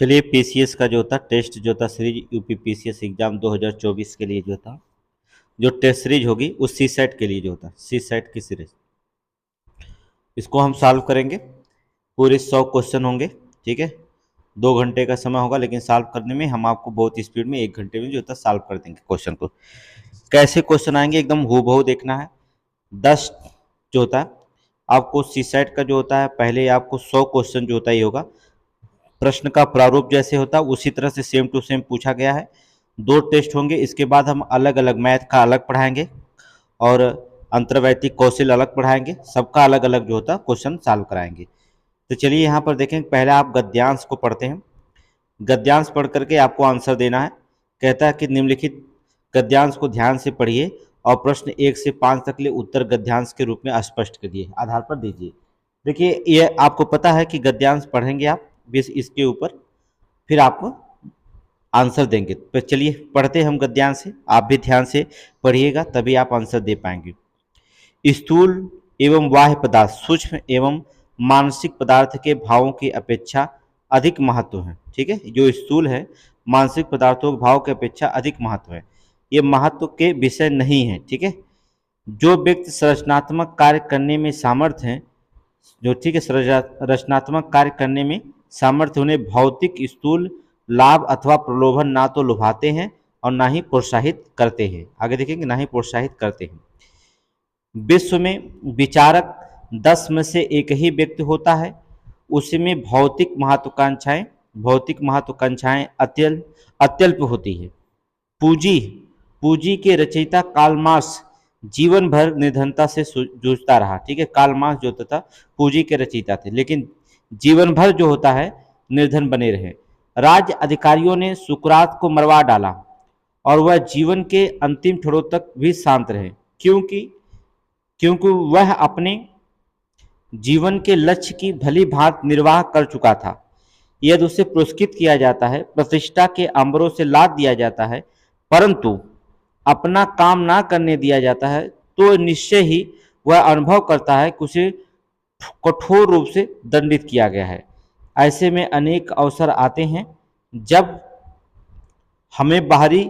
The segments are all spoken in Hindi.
चलिए पीसीएस का जो था टेस्ट जो था सीरीज यूपी पीसीएस एग्जाम 2024 के लिए जो था जो टेस्ट सीरीज होगी उस सी सेट के लिए जो था सी सेट की सीरीज इसको हम सॉल्व करेंगे। पूरे 100 क्वेश्चन होंगे, ठीक है। 2 घंटे का समय होगा, लेकिन सॉल्व करने में हम आपको बहुत स्पीड में 1 घंटे में जो था सॉल्व कर देंगे क्वेश्चन को। कैसे क्वेश्चन आएंगे एकदम हूबहू देखना है। 10 जो होता है आपको सी सेट का जो होता है, पहले आपको 100 क्वेश्चन जो होता है ये होगा। प्रश्न का प्रारूप जैसे होता है उसी तरह से सेम टू सेम पूछा गया है। 2 टेस्ट होंगे, इसके बाद हम अलग अलग मैथ का अलग पढ़ाएंगे और अंतर्वैयक्तिक कौशल अलग पढ़ाएंगे। सबका अलग अलग जो होता है क्वेश्चन सॉल्व कराएंगे। तो चलिए यहाँ पर देखें, पहले आप गद्यांश को पढ़ते हैं। गद्यांश पढ़ करके आपको आंसर देना है। कहता है कि निम्नलिखित गद्यांश को ध्यान से पढ़िए और प्रश्न 1 से 5 तक के लिए उत्तर गद्यांश के रूप में स्पष्ट करिए, आधार पर दीजिए। देखिए ये आपको पता है कि गद्यांश पढ़ेंगे आप बस इसके ऊपर, फिर आप आंसर देंगे। तो चलिए पढ़ते हैं हम गद्यांश से, आप भी ध्यान से पढ़िएगा तभी आप आंसर दे पाएंगे। स्थूल एवं बाह्य पदार्थ सूक्ष्म एवं मानसिक पदार्थ के भावों की अपेक्षा अधिक महत्व है, ठीक है। जो स्थूल है मानसिक पदार्थों के भाव की अपेक्षा अधिक महत्व है, ये महत्व के विषय नहीं है, ठीक है। जो व्यक्ति संरचनात्मक कार्य करने में सामर्थ्य हैं, जो ठीक है रचनात्मक कार्य करने में सामर्थ्य, उन्हें भौतिक स्थूल लाभ अथवा प्रलोभन ना तो लुभाते हैं और ना ही प्रोत्साहित करते हैं। आगे देखेंगे, ना ही प्रोत्साहित करते हैं। विश्व में विचारक 10 में से एक ही व्यक्ति होता है, उसमें भौतिक महत्वाकांक्षाएं अत्यल्प होती है। पूंजी के रचयिता कार्ल मार्क्स जीवन भर निर्धनता से जूझता रहा, ठीक है। कार्ल मार्क्स जो होता था पूंजी के रचयिता थे, लेकिन जीवन भर जो होता है निर्धन बने रहे। राज्य अधिकारियों ने सुकरात को मरवा डाला और वह जीवन के अंतिम क्षणों तक भी शांत रहे, क्योंकि वह अपने जीवन के लक्ष्य की भली भांति निर्वाह कर चुका था। यदि उसे पुरस्कृत किया जाता है, प्रतिष्ठा के अंबरों से लाद दिया जाता है, परंतु अपना काम ना करने दिया जाता है, तो निश्चय ही वह अनुभव करता है कि उसे कठोर रूप से दंडित किया गया है। ऐसे में अनेक अवसर आते हैं जब हमें बाहरी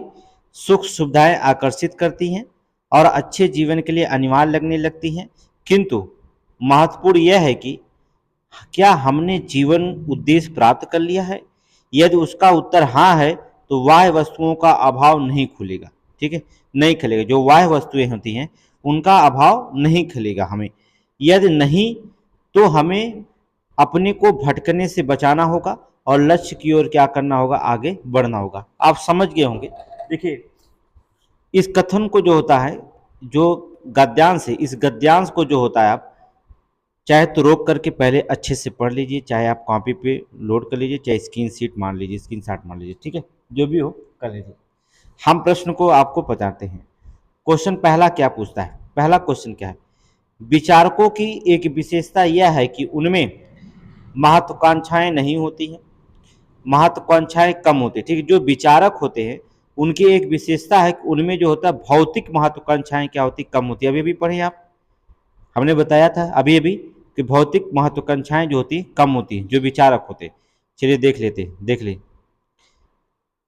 सुख सुविधाएं आकर्षित करती हैं और अच्छे जीवन के लिए अनिवार्य लगने लगती हैं, किंतु महत्वपूर्ण यह है कि क्या हमने जीवन उद्देश्य प्राप्त कर लिया है। यदि उसका उत्तर हाँ है तो बाह्य वस्तुओं का अभाव नहीं खुलेगा, ठीक है, नहीं खलेगा। जो बाह्य वस्तुएं होती हैं उनका अभाव नहीं खलेगा हमें। यदि नहीं तो हमें अपने को भटकने से बचाना होगा और लक्ष्य की ओर क्या करना होगा, आगे बढ़ना होगा। आप समझ गए होंगे। देखिए इस कथन को जो होता है, जो गद्यांश है, इस गद्यांश को जो होता है आप चाहे तो रोक करके पहले अच्छे से पढ़ लीजिए, चाहे आप कॉपी पे लोड कर लीजिए, चाहे स्क्रीनशॉट मार लीजिए, ठीक है, जो भी हो कर लीजिए। हम प्रश्न को आपको बताते हैं। क्वेश्चन पहला क्या पूछता है, पहला क्वेश्चन क्या है, विचारकों की एक विशेषता यह है कि उनमें महत्वाकांक्षाएं नहीं होती हैं, महत्वाकांक्षाएं कम होती है, ठीक है। जो विचारक होते हैं उनकी एक विशेषता है कि उनमें जो होता है भौतिक महत्वाकांक्षाएं क्या होती, कम होती है। अभी भी पढ़े आप, हमने बताया था अभी कि भौतिक महत्वाकांक्षाएं जो होती कम होती हैं जो विचारक होते। चलिए देख ले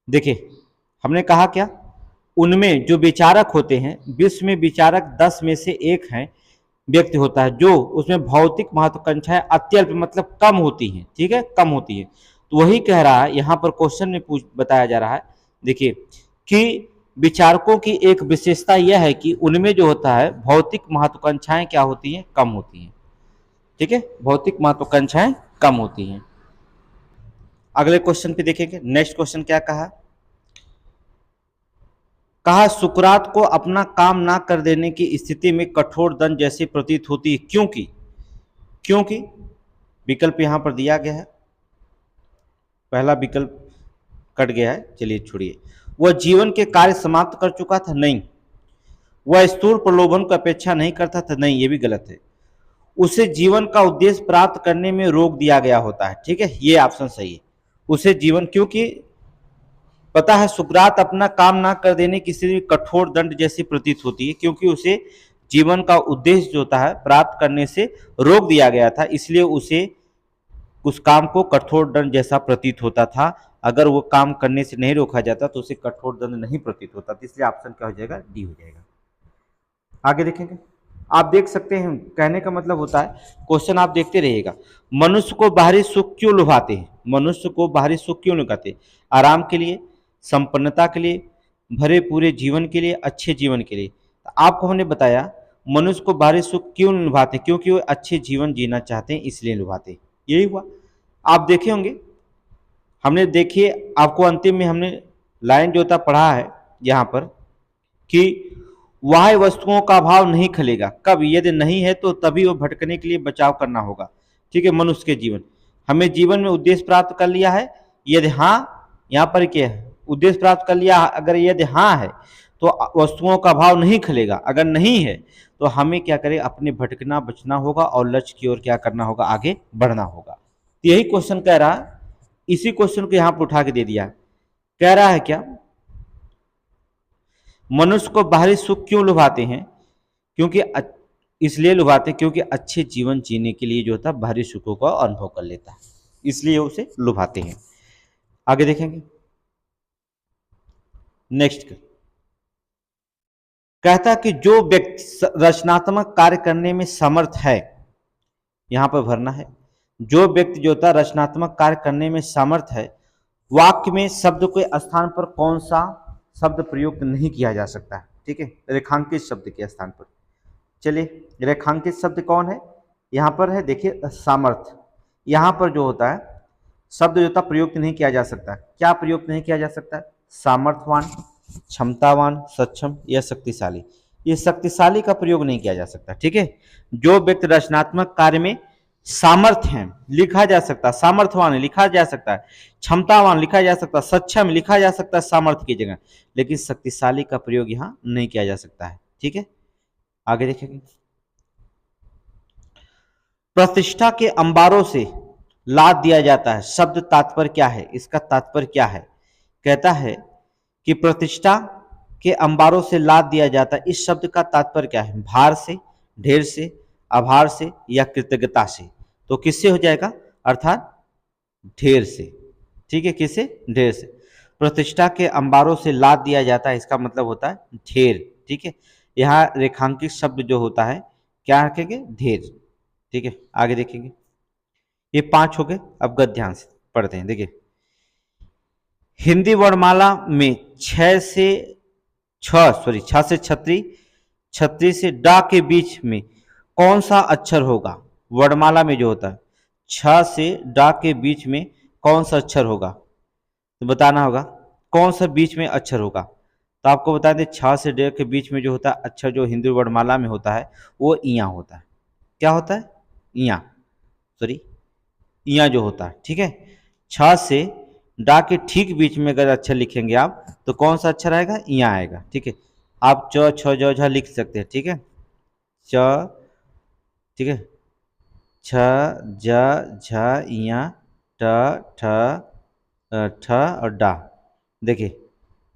देखिए हमने कहा क्या, उनमें जो विचारक होते हैं, विश्व में विचारक 10 में से एक है व्यक्ति होता है जो उसमें भौतिक महत्वाकांक्षाएं अत्यल्प मतलब कम होती हैं, ठीक है, कम होती हैं। तो वही कह रहा है यहाँ पर क्वेश्चन में बताया जा रहा है। देखिए कि विचारकों की एक विशेषता यह है कि उनमें जो होता है भौतिक महत्वाकांक्षाएं क्या होती हैं, कम होती हैं, ठीक है, भौतिक महत्वाकांक्षाएं कम होती हैं। अगले क्वेश्चन पे देखेंगे। नेक्स्ट क्वेश्चन क्या कहा सुकरात को अपना काम ना कर देने की स्थिति में कठोर दंड जैसी प्रतीत होती है, क्योंकि विकल्प यहां पर दिया गया है, पहला विकल्प कट गया है, चलिए छोड़िए। वह जीवन के कार्य समाप्त कर चुका था, नहीं। वह स्थूल प्रलोभन को अपेक्षा नहीं करता था, नहीं, ये भी गलत है। उसे जीवन का उद्देश्य प्राप्त करने में रोक दिया गया होता है, ठीक है, ये ऑप्शन सही है। उसे जीवन, क्योंकि पता है सुकरात अपना काम ना कर देने की स्थिति में कठोर दंड जैसी प्रतीत होती है, क्योंकि उसे जीवन का उद्देश्य जो होता है प्राप्त करने से रोक दिया गया था, इसलिए उस काम को कठोर दंड जैसा प्रतीत होता था। अगर वो काम करने से नहीं रोका जाता तो उसे कठोर दंड नहीं प्रतीत होता, तो इसलिए ऑप्शन क्या हो जाएगा, डी हो जाएगा। आगे देखेंगे, आप देख सकते हैं, कहने का मतलब होता है, क्वेश्चन आप देखते रहिएगा। मनुष्य को बाहरी सुख क्यों लुभाते हैं? मनुष्य को बाहरी सुख क्यों लुभाते हैं? आराम के लिए, संपन्नता के लिए, भरे पूरे जीवन के लिए, अच्छे जीवन के लिए। तो आपको हमने बताया मनुष्य को बाहरी सुख क्यों लुभाते हैं, क्योंकि वो अच्छे जीवन जीना चाहते हैं, इसलिए लुभाते हैं। यही हुआ। आप देखे होंगे, हमने देखिए आपको अंतिम में हमने लाइन जो था पढ़ा है यहाँ पर कि वह वस्तुओं का भाव नहीं खलेगा। कब? यदि नहीं है तो तभी वो भटकने के लिए बचाव करना होगा। ठीक है, मनुष्य के जीवन, हमें जीवन में उद्देश्य प्राप्त कर लिया है, यदि हाँ, यहाँ पर क्या है, उद्देश्य प्राप्त कर लिया, अगर यदि हाँ है तो वस्तुओं का भाव नहीं खलेगा। अगर नहीं है तो हमें क्या करें, अपने भटकना बचना होगा और लक्ष्य की ओर क्या करना होगा, आगे बढ़ना होगा। तो यही क्वेश्चन कह रहा है, इसी क्वेश्चन को यहाँ पर उठा के दे दिया। कह रहा है क्या, मनुष्य को बाहरी सुख क्यों लुभाते हैं? क्योंकि इसलिए लुभाते हैं क्योंकि अच्छे जीवन जीने के लिए जो होता है बाहरी सुखों का अनुभव कर लेता है, इसलिए उसे लुभाते हैं। आगे देखेंगे, नेक्स्ट कहता है कि जो व्यक्ति रचनात्मक कार्य करने में समर्थ है, यहां पर भरना है, जो व्यक्ति जो होता है रचनात्मक कार्य करने में समर्थ है, वाक्य में शब्द के स्थान पर कौन सा शब्द प्रयुक्त नहीं किया जा सकता है? ठीक है, रेखांकित शब्द के स्थान पर। चलिए, रेखांकित शब्द कौन है? यहाँ पर है, देखिए, सामर्थ्य। यहाँ पर जो होता है शब्द जो होता है प्रयुक्त नहीं किया जा सकता। क्या प्रयुक्त नहीं किया जा सकता? सामर्थ्यवान, क्षमतावान, सक्षम या शक्तिशाली। ये शक्तिशाली का प्रयोग नहीं किया जा सकता। ठीक है, जो व्यक्ति रचनात्मक कार्य में सामर्थ्य है लिखा जा सकता, सामर्थ्यवान है लिखा जा सकता है, क्षमतावान लिखा जा सकता, सक्षम लिखा जा सकता है सामर्थ्य की जगह, लेकिन शक्तिशाली का प्रयोग यहां नहीं किया जा सकता है। ठीक है, आगे देखेंगे, प्रतिष्ठा के अंबारों से लाद दिया जाता है, शब्द तात्पर्य क्या है? इसका तात्पर्य क्या है? कहता है कि प्रतिष्ठा के अंबारों से लाद दिया जाता है, इस शब्द का तात्पर्य क्या है? भार से, ढेर से, आभार से या कृतज्ञता से। तो किससे हो जाएगा? अर्थात ढेर से। ठीक है, किससे? ढेर से। प्रतिष्ठा के अंबारों से लाद दिया जाता है, इसका मतलब होता है ढेर। ठीक है, यहाँ रेखांकित शब्द जो होता है क्या रखेंगे? ढेर। ठीक है, आगे देखेंगे, ये 5 हो गए। अब गद्यांश से पढ़ते हैं। देखिए, हिंदी वर्णमाला में 6 से छत्री, छत्री से डा के बीच में कौन सा अक्षर होगा? वर्णमाला में जो होता है 6 से डा के बीच में कौन सा अक्षर होगा, तो बताना होगा कौन सा बीच में अक्षर होगा। तो आपको बता दें 6 से डा के बीच में जो होता है अक्षर जो हिंदी वर्णमाला में होता है वो इया होता है। क्या होता है? इया, सॉरी, इया जो होता है। ठीक है, 6 से डा के ठीक बीच में अगर अक्षर लिखेंगे आप तो कौन सा अक्षर आएगा? इया आएगा। ठीक है, आप च, छ, ज, झ लिख सकते हैं। ठीक है, च, ठीक है, छ, ज, झ, इया, ट, ठ और डा। देखिए,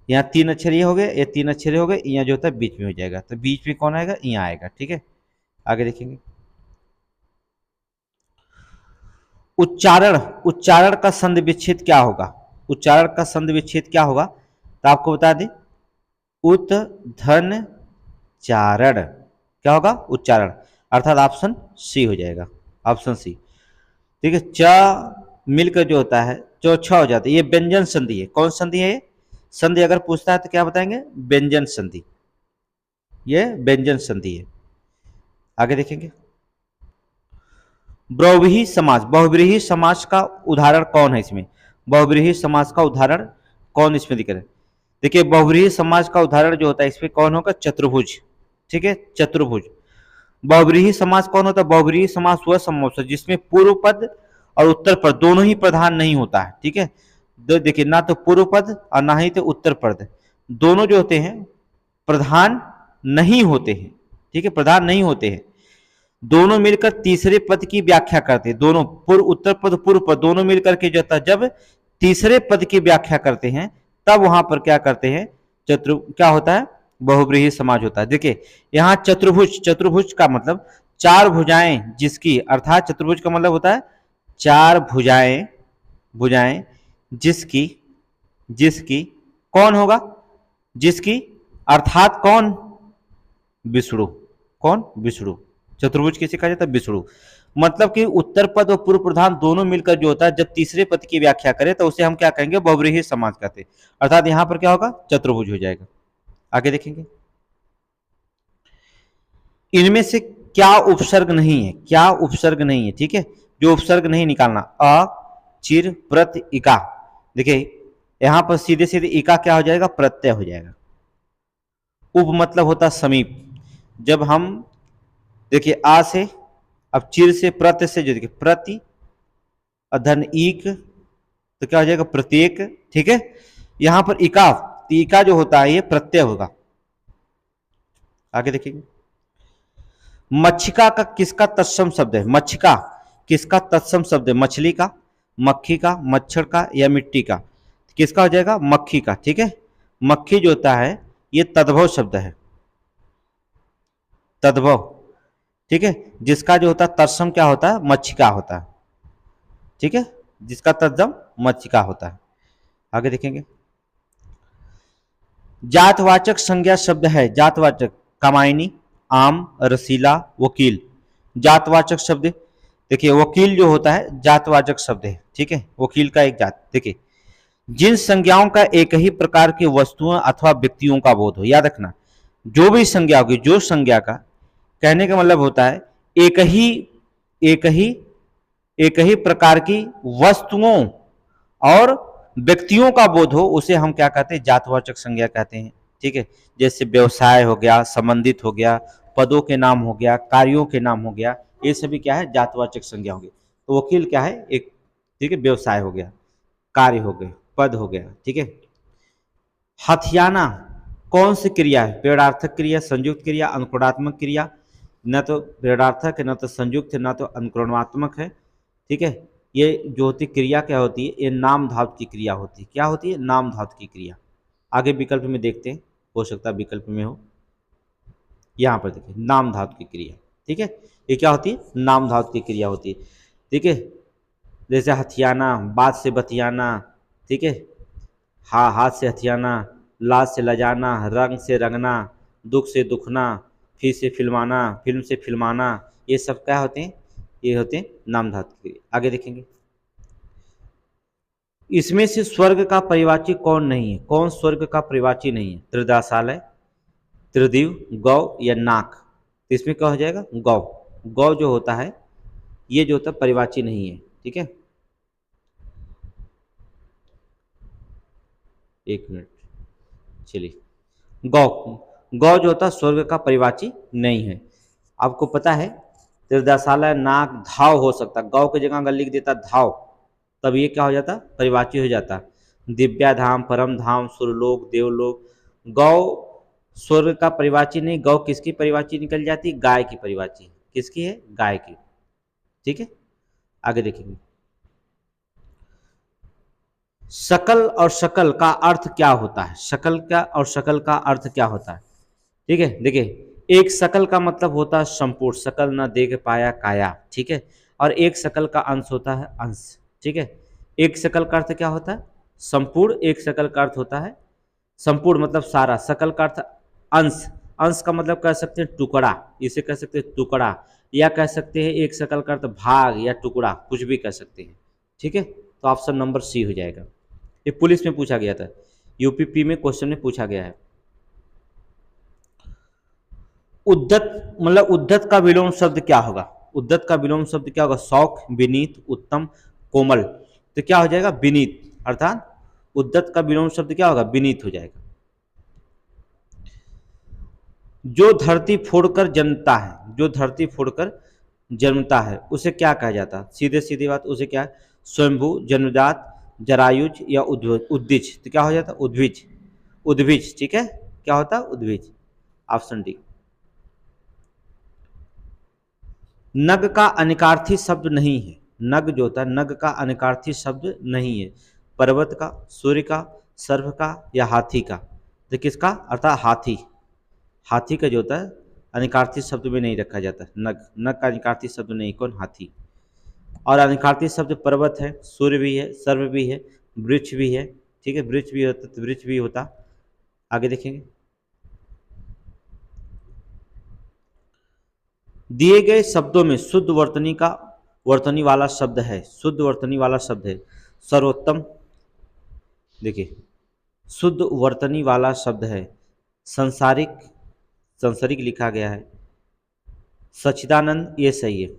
यहाँ 3 अक्षर ये हो गए, ये 3 अक्षर हो गए, इया जो होता है बीच में हो जाएगा, तो बीच में कौन आएगा? इया आएगा। ठीक है, आगे देखेंगे, उच्चारण का संधि विच्छेद क्या होगा? उच्चारण का संधि विच्छेद क्या होगा? तो आपको बता दें उत धन चारण। क्या होगा? उच्चारण, अर्थात ऑप्शन सी हो जाएगा, ऑप्शन सी। ठीक है, च मिलकर जो होता है जो छ हो जाता है, ये व्यंजन संधि है। कौन संधि है ये? संधि अगर पूछता है तो क्या बताएंगे? व्यंजन संधि, ये व्यंजन संधि है। आगे देखेंगे, बहुव्रीहि समास, बहुव्रीहि समास का उदाहरण कौन है इसमें? बहुव्रीहि समास का उदाहरण कौन इसमें दिख रहा है? देखिए, बहुव्रीहि समास का उदाहरण जो होता है इसमें कौन होगा? चतुर्भुज। ठीक है, चतुर्भुज। बहुव्रीहि समास कौन होता है? बहुव्रीहि समास वह समास है जिसमें पूर्व पद और उत्तर पद दोनों ही प्रधान नहीं होता है। ठीक है, देखिए, ना तो पूर्व पद और ना ही तो उत्तर पद, दोनों जो होते हैं प्रधान नहीं होते हैं। ठीक है, प्रधान नहीं होते हैं, दोनों मिलकर तीसरे पद की व्याख्या करते हैं। दोनों पूर्व, उत्तर पद, पूर्व पद दोनों मिलकर के जो जब तीसरे पद की व्याख्या करते हैं तब वहां पर क्या करते हैं? क्या होता है? बहुव्रीहि समास होता है। देखिए, यहाँ चतुर्भुज, चतुर्भुज का मतलब 4 भुजाएं जिसकी, अर्थात चतुर्भुज का मतलब होता है चार भुजाएं, भुजाएं जिसकी, जिसकी कौन होगा, जिसकी अर्थात कौन, विष्णु। कौन, विष्णु। चतुर्भुज किसे कहा जाता है, विष्णु। मतलब कि उत्तर पद और पूर्व प्रधान दोनों मिलकर जो होता है, जब तीसरे पद की व्याख्या करें तो उसे हम क्या कहेंगे, बहुव्रीहि समास कहते हैं। अर्थात यहां पर क्या होगा, चतुर्भुज हो जाएगा। आगे देखेंगे, इनमें से क्या उपसर्ग नहीं है, क्या उपसर्ग नहीं है, ठीक है, जो उपसर्ग नहीं निकालना, अ, चिर, प्रत, इका। देखिए यहां पर सीधे सीधे इका क्या हो जाएगा, प्रत्यय हो जाएगा। उप मतलब होता समीप। जब हम देखिए आ से, अब चिर से, प्रत्यय से, जो देखिए प्रति अधन ईक, तो क्या हो जाएगा, प्रत्येक, ठीक है। यहां पर इका, इका जो होता है ये प्रत्यय होगा। आगे देखेंगे, मच्छिका का किसका तत्सम शब्द है, मच्छिका किसका तत्सम शब्द है, मछली का, मक्खी का, मच्छर का या मिट्टी का, किसका हो जाएगा, मक्खी का, ठीक है। मक्खी जो होता है ये तद्भव शब्द है, तद्भव, ठीक है, जिसका जो होता है तत्सम क्या होता है, मच्छिका होता है, ठीक है, जिसका तत्सम मच्छिका होता है। आगे देखेंगे, जातवाचक संज्ञा शब्द है, जातवाचक, कामायनी, आम, रसीला, वकील। जातवाचक शब्द, देखिए वकील जो होता है जातवाचक शब्द है, ठीक है, वकील का एक जात। देखिए जिन संज्ञाओं का एक ही प्रकार की वस्तुओं अथवा व्यक्तियों का बोध हो, याद रखना, जो भी संज्ञा होगी, जो संज्ञा का कहने का मतलब होता है एक ही, एक ही, एक ही प्रकार की वस्तुओं और व्यक्तियों का बोध हो, उसे हम क्या कहते हैं, जातवाचक संज्ञा कहते हैं, ठीक है। जैसे व्यवसाय हो गया, संबंधित हो गया, पदों के नाम हो गया, कार्यों के नाम हो गया, ये सभी क्या है, जातवाचक संज्ञा होगी। तो वकील क्या है, एक, ठीक है, व्यवसाय हो गया, कार्य हो गए, पद हो गया, ठीक है। हथियाना कौन सी क्रिया है, प्रेरणार्थक क्रिया, संयुक्त क्रिया, अनुकरणात्मक क्रिया, न तो प्रेरणार्थक है, न तो संयुक्त है, न तो अनुकरणात्मक है, ठीक है। ये जो होती क्रिया क्या होती है, ये नाम धातु की क्रिया होती है, क्या होती है, नाम धातु की क्रिया। आगे विकल्प में देखते हैं, हो सकता है विकल्प में हो, यहाँ पर देखिए नाम धातु की क्रिया, ठीक है, ये क्या होती है, नाम धातु की क्रिया होती है, ठीक है। जैसे हथियाना, बात से बतियाना, ठीक है, हाथ से हथियाना, लाज से लजाना, रंग से रंगना, दुख से दुखना, फिर से फिल्माना, फिल्म से फिल्माना, ये सब क्या होते हैं, ये होते हैं नाम धातु के। आगे देखेंगे, इसमें से स्वर्ग का परिवाची कौन नहीं है, कौन स्वर्ग का परिवाची नहीं है, त्रिदासालय, त्रिदिव, गौ या नाक। तो इसमें क्या हो जाएगा, गौ। गौ जो होता है ये जो होता है परिवाची नहीं है, ठीक है। एक मिनट, चलिए, गौ, गौ जो होता है स्वर्ग का परिवाची नहीं है। आपको पता है त्रिदशालय, नाक, धाव हो सकता, गौ की जगह अगर लिख देता धाव, तब ये क्या हो जाता, परिवाची हो जाता। दिव्या धाम, परम धाम, सुरलोक, देवलोक। गौ स्वर्ग का परिवाची नहीं, गौ किसकी परिवाची निकल जाती, गाय की परिवाची, किसकी है, गाय की, ठीक है। आगे देखेंगे, सकल और शकल का अर्थ क्या होता है, शकल का और शकल का अर्थ क्या होता है, ठीक है। देखिए एक सकल का मतलब होता है संपूर्ण, सकल न देख पाया काया, ठीक है, और एक सकल का अंश होता है अंश, ठीक है। एक सकल का अर्थ क्या होता है, संपूर्ण, एक सकल का अर्थ होता है संपूर्ण मतलब सारा, सकल का अर्थ अंश, अंश का मतलब कह सकते हैं टुकड़ा, इसे कह सकते हैं टुकड़ा, या कह सकते हैं एक सकल का अर्थ भाग या टुकड़ा, कुछ भी कह सकते हैं, ठीक है। तो ऑप्शन नंबर सी हो जाएगा। ये पुलिस में पूछा गया था, यूपीपी में क्वेश्चन में पूछा गया है। उद्धत मतलब उद्धत का विलोम शब्द क्या होगा, उद्धत का विलोम शब्द क्या होगा, शौक, विनीत, उत्तम, कोमल। तो क्या हो जाएगा, विनीत, अर्थात उद्धत का विलोम शब्द क्या होगा, विनीत हो जाएगा। जो धरती फोड़कर जन्मता है, जो धरती फोड़कर जन्मता है उसे क्या कहा जाता है, सीधे सीधी बात, उसे क्या है, स्वयंभू, जन्मजात, जरायुज या उद्भिज। तो क्या हो जाता है, उद्भिज, उद्भिज, ठीक है, क्या होता है, उद्भिज। Option D. नग का अनिकार्थी शब्द नहीं है, नग जो होता है नग का अनिकार्थी शब्द नहीं है, पर्वत का, सूर्य का, सर्प का या हाथी का। तो किसका, अर्थात हाथी, हाथी का जो होता है अनिकार्थी शब्द में नहीं रखा जाता, नग, नग का अनिकार्थी शब्द नहीं, कौन, हाथी। और अनिकार्तिक शब्द पर्वत है, सूर्य भी है, सर्व भी है, वृक्ष भी है, ठीक है, वृक्ष भी होता तो वृक्ष भी होता। आगे देखेंगे, दिए गए शब्दों में शुद्ध वर्तनी वाला शब्द है, शुद्ध वर्तनी वाला शब्द है सर्वोत्तम। देखिए, शुद्ध वर्तनी वाला शब्द है संसारिक, संसारिक लिखा गया है, सच्चिदानंद, ये सही है,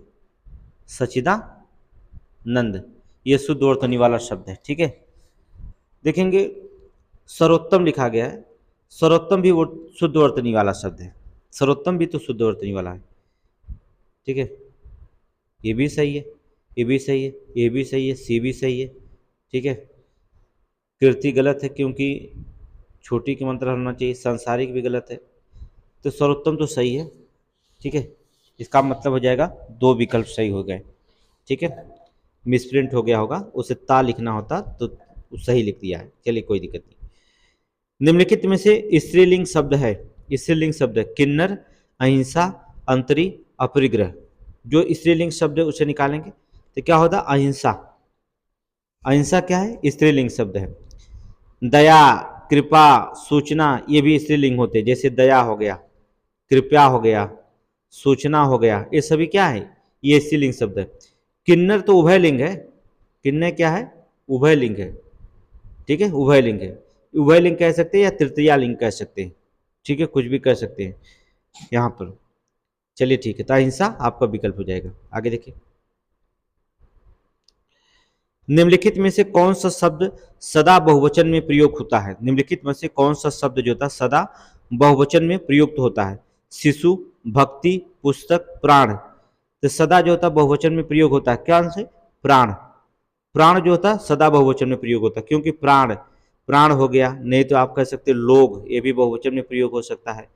सच्चिदानंद ये शुद्ध वर्तनी वाला शब्द है, ठीक है। देखेंगे सर्वोत्तम लिखा गया है, सर्वोत्तम भी वो शुद्ध वर्तनी वाला शब्द है, सर्वोत्तम भी तो शुद्ध वर्तनी वाला है, ठीक है। ये भी सही है, ये भी सही है, ये भी सही है, सी भी सही है, ठीक है। कीर्ति गलत है क्योंकि छोटी की मंत्र होना चाहिए, सांसारिक भी गलत है, तो सर्वोत्तम तो सही है, ठीक है। इसका मतलब हो जाएगा दो विकल्प सही हो गए, ठीक है। मिसप्रिंट हो गया होगा, उसे ता लिखना होता तो सही लिख दिया है, चलिए कोई दिक्कत नहीं। निम्नलिखित में से स्त्रीलिंग शब्द है, स्त्रीलिंग शब्द है किन्नर, अहिंसा, अंतरी, अपरिग्रह। जो स्त्रीलिंग शब्द है उसे निकालेंगे तो क्या होता, अहिंसा। अहिंसा क्या है, स्त्रीलिंग शब्द है। दया, कृपा, सूचना, ये भी स्त्रीलिंग होते हैं, जैसे दया हो गया, कृपया हो गया, सूचना हो गया, ये सभी क्या है, ये स्त्रीलिंग शब्द है। किन्नर तो उभयलिंग है, किन्नर क्या है, उभयलिंग है, ठीक है, उभयलिंग है। उभयलिंग कह सकते हैं या तृतीया लिंग कह सकते हैं, ठीक है, कुछ भी कह सकते हैं यहाँ पर। चलिए ठीक है, तो अहिंसा आपका विकल्प हो जाएगा। आगे देखिए, निम्नलिखित में से कौन सा शब्द सदा बहुवचन में प्रयोग होता है, निम्नलिखित में से कौन सा शब्द जो होता है सदा बहुवचन में प्रयुक्त होता है, शिशु, भक्ति, पुस्तक, प्राण। तो सदा जो होता है बहुवचन में प्रयोग होता है, क्या आंसर है, प्राण। प्राण जो होता है सदा बहुवचन में प्रयोग होता है, क्योंकि प्राण, प्राण हो गया, नहीं तो आप कह सकते हैं लोग, ये भी बहुवचन में प्रयोग हो सकता है।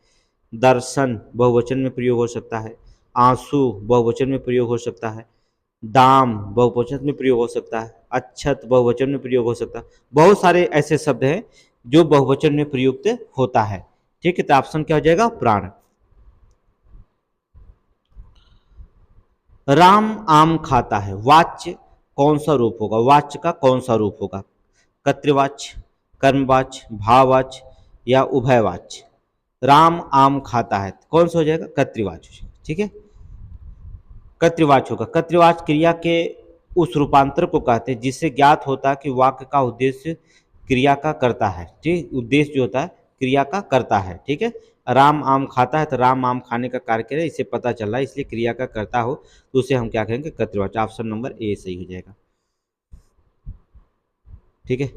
दर्शन बहुवचन में प्रयोग हो सकता है, आंसू बहुवचन में प्रयोग हो सकता है, दाम बहुवचन में प्रयोग हो सकता है, अच्छत बहुवचन में प्रयोग हो सकता है। बहुत सारे ऐसे शब्द हैं जो बहुवचन में प्रयुक्त होता है, ठीक है। तो ऑप्शन क्या हो जाएगा, प्राण। राम आम खाता है, वाच्य कौन सा रूप होगा, वाच्य का कौन सा रूप होगा, कर्तृवाच्य, कर्मवाच्य, भाववाच्य या उभयवाच्य। राम आम खाता है, कौन सा हो जाएगा, कर्तृवाच्य, ठीक है, कर्तृवाच्य होगा। कर्तृवाच्य क्रिया के उस रूपांतर को कहते हैं जिससे ज्ञात होता है कि वाक्य का उद्देश्य क्रिया का करता है, ठीक, उद्देश्य जो होता है क्रिया का करता है, ठीक है। राम आम खाता है तो राम आम खाने का कार्य करे, इसे पता चल रहा है, इसलिए क्रिया का करता हो तो उसे हम क्या कहेंगे, कर्तृवाच्य। ऑप्शन नंबर ए सही हो जाएगा, ठीक है।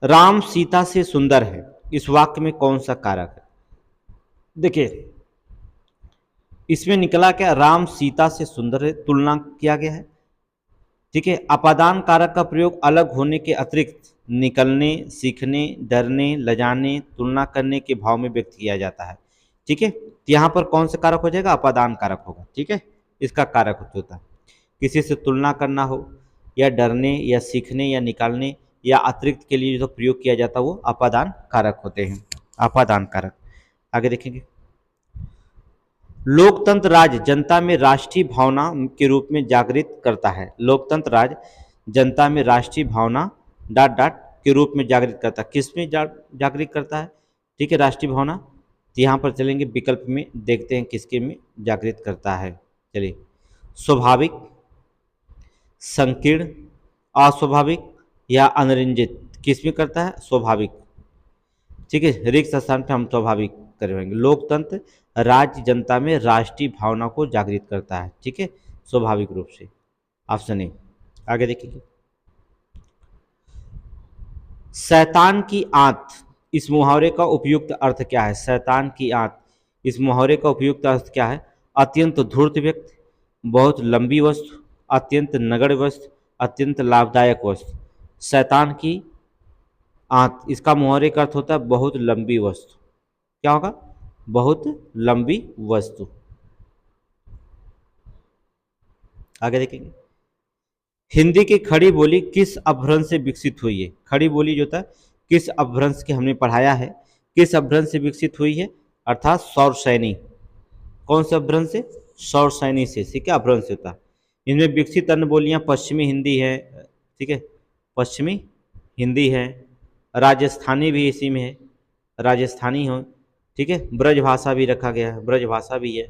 राम सीता से सुंदर है, इस वाक्य में कौन सा कारक है। देखिए, इसमें निकला क्या, राम सीता से सुंदर है, तुलना किया गया है, ठीक है। अपादान कारक का प्रयोग अलग होने के अतिरिक्त निकलने, सीखने, डरने, लजाने, तुलना करने के भाव में व्यक्त किया जाता है, ठीक है। तो यहाँ पर कौन सा कारक हो जाएगा, अपादान कारक होगा, ठीक है, इसका कारक होता है। किसी से तुलना करना हो या डरने या सीखने या निकालने या अतिरिक्त के लिए जो प्रयोग किया जाता है वो अपादान कारक होते हैं, अपादान कारक। आगे देखेंगे, लोकतंत्र राज जनता में राष्ट्रीय भावना के रूप में जागृत करता है, लोकतंत्र राज जनता में राष्ट्रीय भावना डॉट डॉट के रूप में जागृत करता है, किसमें जागृत करता है, ठीक है, राष्ट्रीय भावना। तो यहाँ पर चलेंगे विकल्प में, देखते हैं किसके में जागृत करता है। चलिए, स्वाभाविक, संकीर्ण, अस्वाभाविक या अनरंजित, किस में करता है, स्वाभाविक, ठीक है। रिक्त स्थान पे हम स्वाभाविक करवाएंगे। लोकतंत्र राज्य जनता में राष्ट्रीय भावना को जागृत करता है, ठीक है, स्वाभाविक रूप से, ऑप्शन ए। आगे देखिए, शैतान की आंत, इस मुहावरे का उपयुक्त अर्थ क्या है, शैतान की आंत, इस मुहावरे का उपयुक्त अर्थ क्या है, अत्यंत धूर्त व्यक्ति, बहुत लंबी वस्तु, अत्यंत नगण्य वस्तु, अत्यंत लाभदायक वस्तु। शैतान की आंत, इसका मुहावरे का अर्थ होता है बहुत लंबी वस्तु, क्या होगा, बहुत लंबी वस्तु। आगे देखेंगे, हिंदी की खड़ी बोली किस अपभ्रंश से विकसित हुई है, खड़ी बोली जो था किस अपभ्रंश के हमने पढ़ाया है, किस अपभ्रंश से विकसित हुई है, अर्थात सौर सैनी, कौन से अपभ्रंश से, सौर सैनी से, ठीक है, अपभ्रंश होता है। इनमें विकसित अन्य बोलियां पश्चिमी हिंदी है, ठीक है, पश्चिमी हिंदी है, राजस्थानी भी इसी में है, राजस्थानी हो, ठीक है, ब्रज भाषा भी रखा गया है, ब्रज भाषा भी है,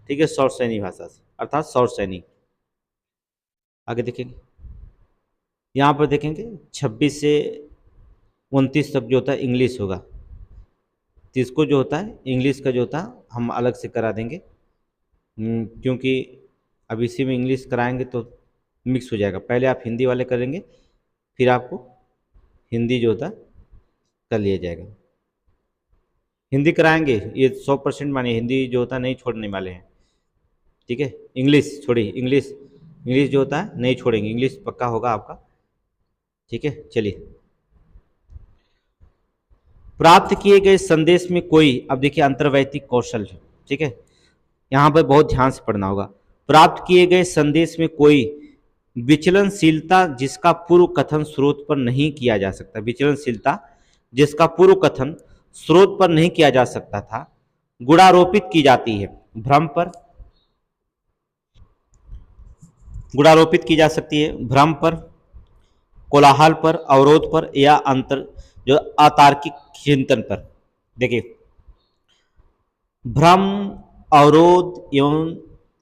ठीक है, सौरसैनी भाषा से अर्थात सौरसैनी। आगे देखेंगे, यहाँ पर देखेंगे 26 से 29 तक जो होता है इंग्लिश होगा, तो इसको जो होता है इंग्लिश का जो होता है हम अलग से करा देंगे, क्योंकि अब इसी में इंग्लिश कराएंगे तो मिक्स हो जाएगा। पहले आप हिंदी वाले करेंगे, फिर आपको हिंदी जो होता है कर लिया जाएगा। हिंदी कराएंगे, ये 100% मानिए, हिंदी जो होता है नहीं छोड़ने वाले हैं, ठीक है। इंग्लिश छोड़िए, इंग्लिश इंग्लिश जो होता है नहीं छोड़ेंगे, इंग्लिश पक्का होगा आपका, ठीक है। चलिए, प्राप्त किए गए संदेश में कोई, अब देखिए अंतर्वैयक्तिक कौशल है, ठीक है, यहाँ पर बहुत ध्यान से पढ़ना होगा। प्राप्त किए गए संदेश में कोई विचलनशीलता जिसका पूर्व कथन स्रोत पर नहीं किया जा सकता, विचलनशीलता जिसका पूर्व कथन स्रोत पर नहीं किया जा सकता था, गुणारोपित की जाती है। भ्रम पर गुणारोपित की जा सकती है, भ्रम पर, कोलाहल पर, अवरोध पर या अंतर जो अतार्किक चिंतन पर। देखिए, भ्रम, अवरोध एवं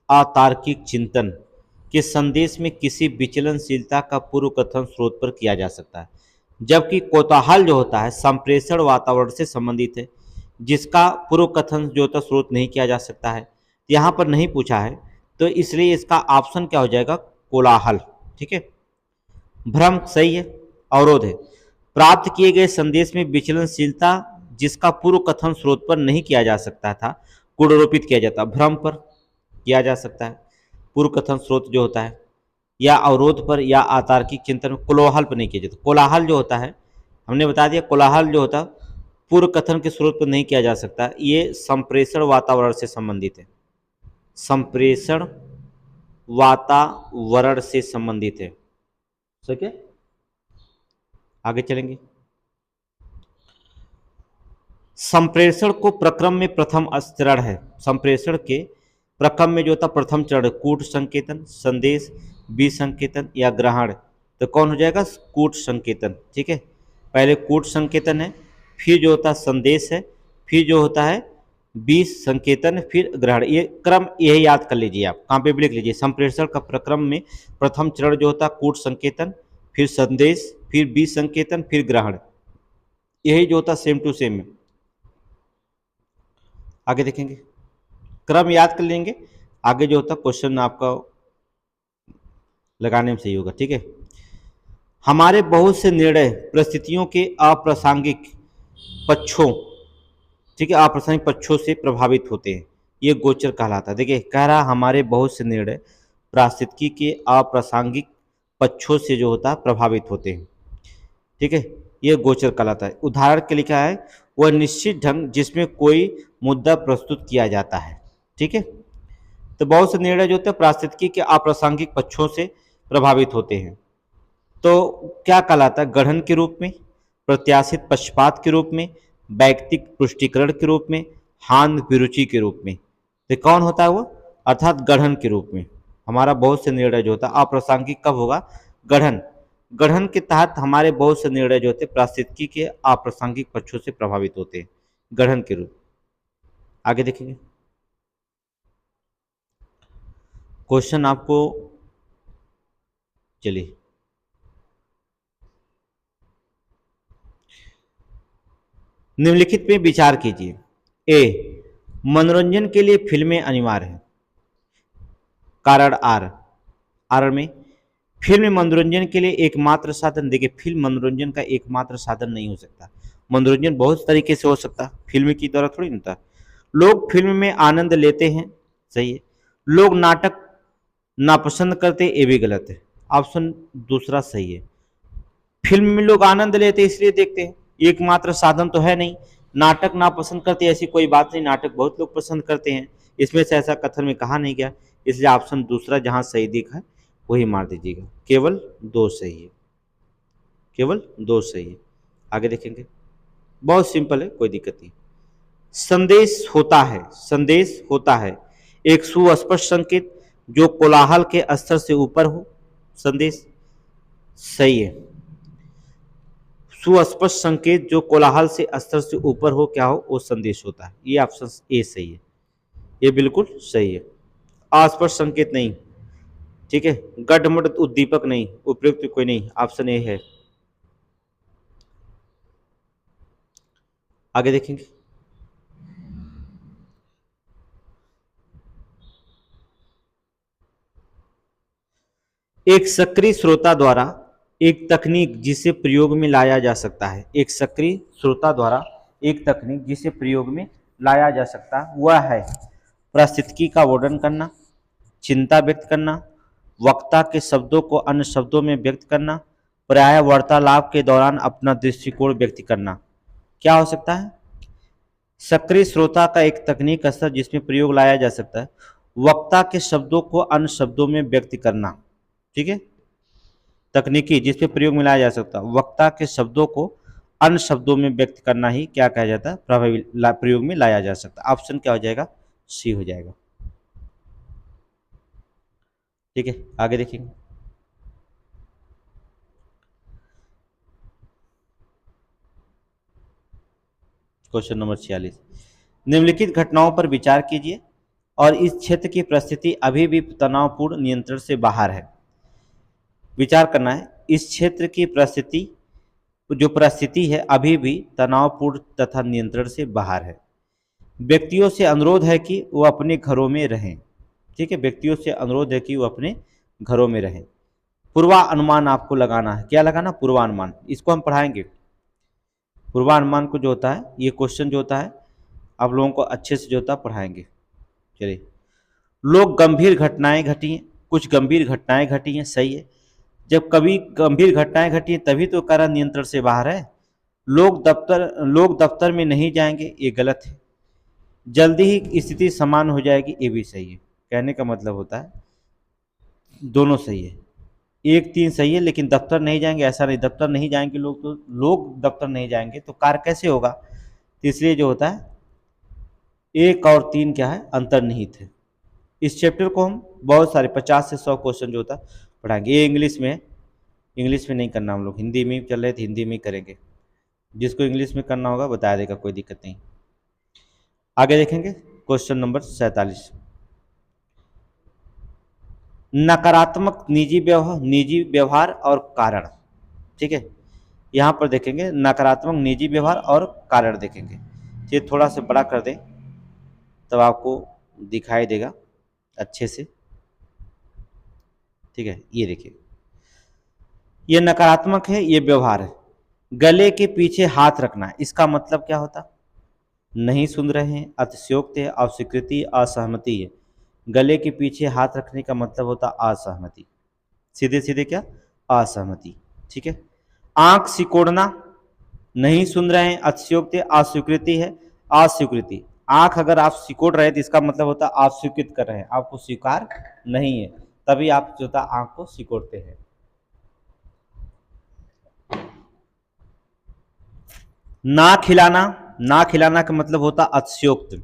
अतार्किक चिंतन के संदेश में किसी विचलनशीलता का पूर्व कथन स्रोत पर किया जा सकता है, जबकि कोलाहल जो होता है संप्रेषण वातावरण से संबंधित है, जिसका पूर्व कथन जो होता है स्रोत नहीं किया जा सकता है। यहाँ पर नहीं पूछा है, तो इसलिए इसका ऑप्शन क्या हो जाएगा, कोलाहल, ठीक है। भ्रम सही है, अवरोध है। प्राप्त किए गए संदेश में विचलनशीलता जिसका पूर्व कथन स्रोत पर नहीं किया जा सकता था, गुणारोपित किया जाता, भ्रम पर किया जा सकता है पूर्व कथन स्रोत जो होता है, या अवरोध पर या अतार्किक चिंतन, कोलाहल पर नहीं किया जाता। कोलाहल जो होता है हमने बता दिया, कोलाहल जो होता है पूर्व कथन के स्रोत पर नहीं किया जा सकता, ये संप्रेषण वातावरण से संबंधित है, संप्रेषण वातावरण से संबंधित है, ठीक है। आगे चलेंगे, संप्रेषण को प्रक्रम में प्रथम चरण है, संप्रेषण के प्रक्रम में जो होता प्रथम चरण कूट संकेतन, संदेश, विसंकेतन या ग्रहण, तो कौन हो जाएगा, कूट संकेतन, ठीक है। पहले कूट संकेतन है, फिर जो होता है संदेश है, फिर जो होता है विसंकेतन, फिर ग्रहण। ये क्रम यही याद कर लीजिए, आप कॉपी पे लिख लीजिए। संप्रेषण का प्रक्रम में प्रथम चरण जो होता है कूट संकेतन, फिर संदेश, फिर विसंकेतन, फिर ग्रहण, यही जो होता सेम टू सेम है। आगे देखेंगे, क्रम याद कर लेंगे, आगे जो होता क्वेश्चन आपका लगाने में सही होगा, ठीक है। हमारे बहुत से निर्णय परिस्थितियों के अप्रासंगिक पक्षों, ठीक है, अप्रासंगिक पक्षों से प्रभावित होते हैं, ये गोचर कहलाता है। देखिए, कह रहा हमारे बहुत से निर्णय पारिस्थितिकी के अप्रासंगिक पक्षों से जो होता है प्रभावित होते हैं, ठीक है, ये गोचर कहलाता है। उदाहरण के लिए क्या है, वह निश्चित ढंग जिसमें कोई मुद्दा प्रस्तुत किया जाता है, ठीक है। तो बहुत से निर्णय जो होते हैं पारिस्थितिकी के अप्रासंगिक पक्षों से प्रभावित होते हैं, तो क्या कहलाता है, गढ़न के रूप में, प्रत्याशित पक्षपात के रूप में, वैयक्तिक पुष्टिकरण के रूप में, हान विरुचि के रूप में। तो कौन होता है वो, अर्थात गढ़न के रूप में। हमारा बहुत से निर्णय जो होता है अप्रासंगिक कब होगा, गढ़न, गढ़न के तहत हमारे बहुत से निर्णय जो होते हैं पारिस्थितिकी के अप्रासंगिक पक्षों से प्रभावित होते हैं, गढ़न के रूप। आगे देखेंगे, क्वेश्चन आपको, चलिए, निम्नलिखित में विचार कीजिए। ए, मनोरंजन के लिए फिल्में अनिवार्य हैं, कारण आर में फिल्म मनोरंजन के लिए एकमात्र साधन। देखिए, फिल्म मनोरंजन का एकमात्र साधन नहीं हो सकता, मनोरंजन बहुत तरीके से हो सकता है, फिल्म की तरह थोड़ी होता। लोग फिल्म में आनंद लेते हैं, सही है। लोग नाटक नापसंद करते, ये भी गलत है, ऑप्शन दूसरा सही है। फिल्म में लोग आनंद लेते इसलिए देखते हैं, एकमात्र साधन तो है नहीं। नाटक नापसंद करते ऐसी कोई बात नहीं, नाटक बहुत लोग पसंद करते हैं, इसमें से ऐसा कथन में कहा नहीं गया, इसलिए ऑप्शन दूसरा जहां सही दिखा है वही मार दीजिएगा। केवल दो सही है, केवल दो सही है। आगे देखेंगे, बहुत सिंपल है, कोई दिक्कत नहीं। संदेश होता है, संदेश होता है एक सुस्पष्ट संकेत जो कोलाहल के स्तर से ऊपर हो संदेश, सही है। सुस्पष्ट संकेत जो कोलाहल से स्तर से ऊपर हो क्या हो, वो संदेश होता है। ये ऑप्शन ए सही है, ये बिल्कुल सही है। अस्पष्ट संकेत नहीं, ठीक है, गडमड उद्दीपक नहीं, उपयुक्त कोई नहीं, ऑप्शन ए है। आगे देखेंगे। एक सक्रिय श्रोता द्वारा एक तकनीक जिसे प्रयोग में लाया जा सकता है, एक सक्रिय श्रोता द्वारा एक तकनीक जिसे प्रयोग में लाया जा सकता है वह है परिस्थिति का वर्णन करना, चिंता व्यक्त करना, वक्ता के शब्दों को अन्य शब्दों में व्यक्त करना, प्राय वार्तालाप के दौरान अपना दृष्टिकोण व्यक्त करना। क्या हो सकता है? सक्रिय श्रोता का एक तकनीक स्तर जिसमें प्रयोग लाया जा सकता है, वक्ता के शब्दों को अन्य शब्दों में व्यक्त करना, ठीक है, तकनीकी जिसमें प्रयोग में लाया जा सकता है, वक्ता के शब्दों को अन्य शब्दों में व्यक्त करना ही क्या कहा जाता है, प्रभावी प्रयोग में लाया जा सकता है। ऑप्शन क्या हो जाएगा? सी हो जाएगा। ठीक है, आगे देखेंगे। क्वेश्चन नंबर 46, निम्नलिखित घटनाओं पर विचार कीजिए और इस क्षेत्र की परिस्थिति अभी भी तनावपूर्ण नियंत्रण से बाहर है। विचार करना है, इस क्षेत्र की परिस्थिति जो परिस्थिति है अभी भी तनावपूर्ण तथा नियंत्रण से बाहर है। व्यक्तियों से अनुरोध है कि वो अपने घरों में रहें, ठीक है, व्यक्तियों से अनुरोध है कि वो अपने घरों में रहें। पूर्वानुमान आपको लगाना है, क्या लगाना? पूर्वानुमान। इसको हम पढ़ाएंगे। पूर्वानुमान को जो होता है, ये क्वेश्चन जो होता है आप लोगों को अच्छे से जो होता है पढ़ाएंगे। चलिए, लोग गंभीर घटनाएं घटी हैं, कुछ गंभीर घटनाएं घटी हैं, सही है। जब कभी गंभीर घटनाएं घटी हैं तभी तो कारण नियंत्रण से बाहर है। लोग दफ्तर में नहीं जाएंगे, ये गलत है। जल्दी ही स्थिति समान हो जाएगी, ये भी सही है। कहने का मतलब होता है दोनों सही है, 1-3 सही है, लेकिन दफ्तर नहीं जाएंगे ऐसा नहीं। दफ्तर नहीं जाएंगे लोग, तो लोग दफ्तर नहीं जाएंगे तो कार्य कैसे होगा? तो इसलिए जो होता है 1 और 3 क्या है? अंतर्निहित है। इस चैप्टर को हम बहुत सारे 50 से 100 क्वेश्चन जो होता है पढ़ाएंगे। ये इंग्लिश में है, इंग्लिश में नहीं करना हम लोग, हिंदी में चल रहे थे, हिंदी में करेंगे। जिसको इंग्लिश में करना होगा बता देगा, कोई दिक्कत नहीं। आगे देखेंगे क्वेश्चन नंबर 47, नकारात्मक निजी व्यवहार और कारण, ठीक है। यहाँ पर देखेंगे नकारात्मक निजी व्यवहार और कारण देखेंगे। ये थोड़ा सा बड़ा कर दें तब आपको दिखाई देगा अच्छे से, ठीक है। ये देखिए, ये नकारात्मक है, ये व्यवहार है। गले के पीछे हाथ रखना, इसका मतलब क्या होता? नहीं सुन रहे हैं, अतिशयोक्ति है, अस्वीकृति, असहमति है। गले के पीछे हाथ रखने का मतलब होता असहमति, सीधे सीधे क्या? असहमति, ठीक है। आंख सिकोड़ना, नहीं सुन रहे हैं, अतिशयोक्ति, अस्वीकृति है, अस्वीकृति। आंख अगर आप सिकोड़ रहे हैं तो इसका मतलब होता है आप स्वीकृत कर रहे हैं, आपको स्वीकार नहीं है, तभी आप जो होता आंख को सिकोड़ते हैं। ना खिलाना, ना खिलाना का मतलब होता अतिशयोक्त।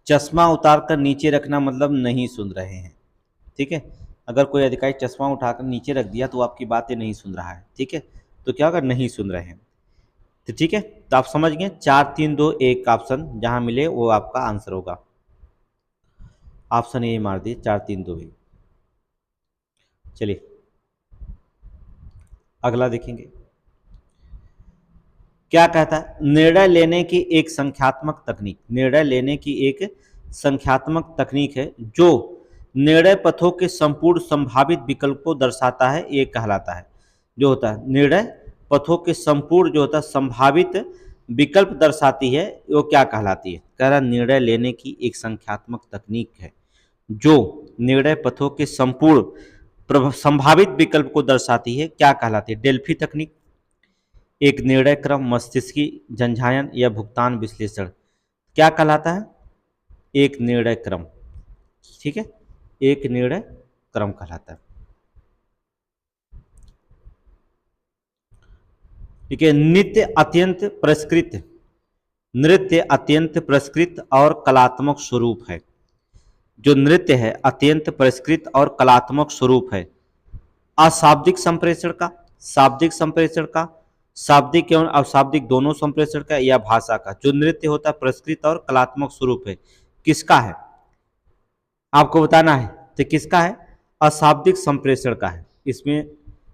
चश्मा उतारकर नीचे रखना मतलब नहीं सुन रहे हैं, ठीक है। अगर कोई अधिकारी चश्मा उठाकर नीचे रख दिया तो आपकी बातें नहीं सुन रहा है, ठीक है, तो क्या होगा? नहीं सुन रहे हैं। तो ठीक है, तो आप समझ गए 4 3 2 1 का ऑप्शन जहां मिले वो आपका आंसर होगा। ऑप्शन ए मार दिए, 4 3 2 1। चलिए अगला देखेंगे क्या कहता है। निर्णय लेने की एक संख्यात्मक तकनीक, निर्णय लेने की एक संख्यात्मक तकनीक है जो निर्णय पथों के संपूर्ण संभावित विकल्प को दर्शाता है, ये कहलाता है। जो होता है निर्णय पथों के संपूर्ण जो होता है संभावित विकल्प दर्शाती है, वो क्या कहलाती है? कह रहा निर्णय लेने की एक संख्यात्मक तकनीक है जो निर्णय पथों के संपूर्ण संभावित विकल्प को दर्शाती है, क्या कहलाती है? डेल्फी तकनीक, एक निर्णय क्रम, मस्तिष्की झंझायन या भुगतान विश्लेषण, क्या कहलाता है? एक निर्णय क्रम, ठीक है, एक निर्णय क्रम कहलाता है। ठीक है, नृत्य अत्यंत परिष्कृत और कलात्मक स्वरूप है। जो नृत्य है अत्यंत परिष्कृत और कलात्मक स्वरूप है। अशाब्दिक संप्रेषण का, शाब्दिक संप्रेषण का, शाब्दिक एवं अशाब्दिक दोनों संप्रेषण का या भाषा का जो नृत्य होता है परिष्कृत और कलात्मक स्वरूप है, किसका है आपको बताना है। तो किसका है? अशाब्दिक संप्रेषण का है। इसमें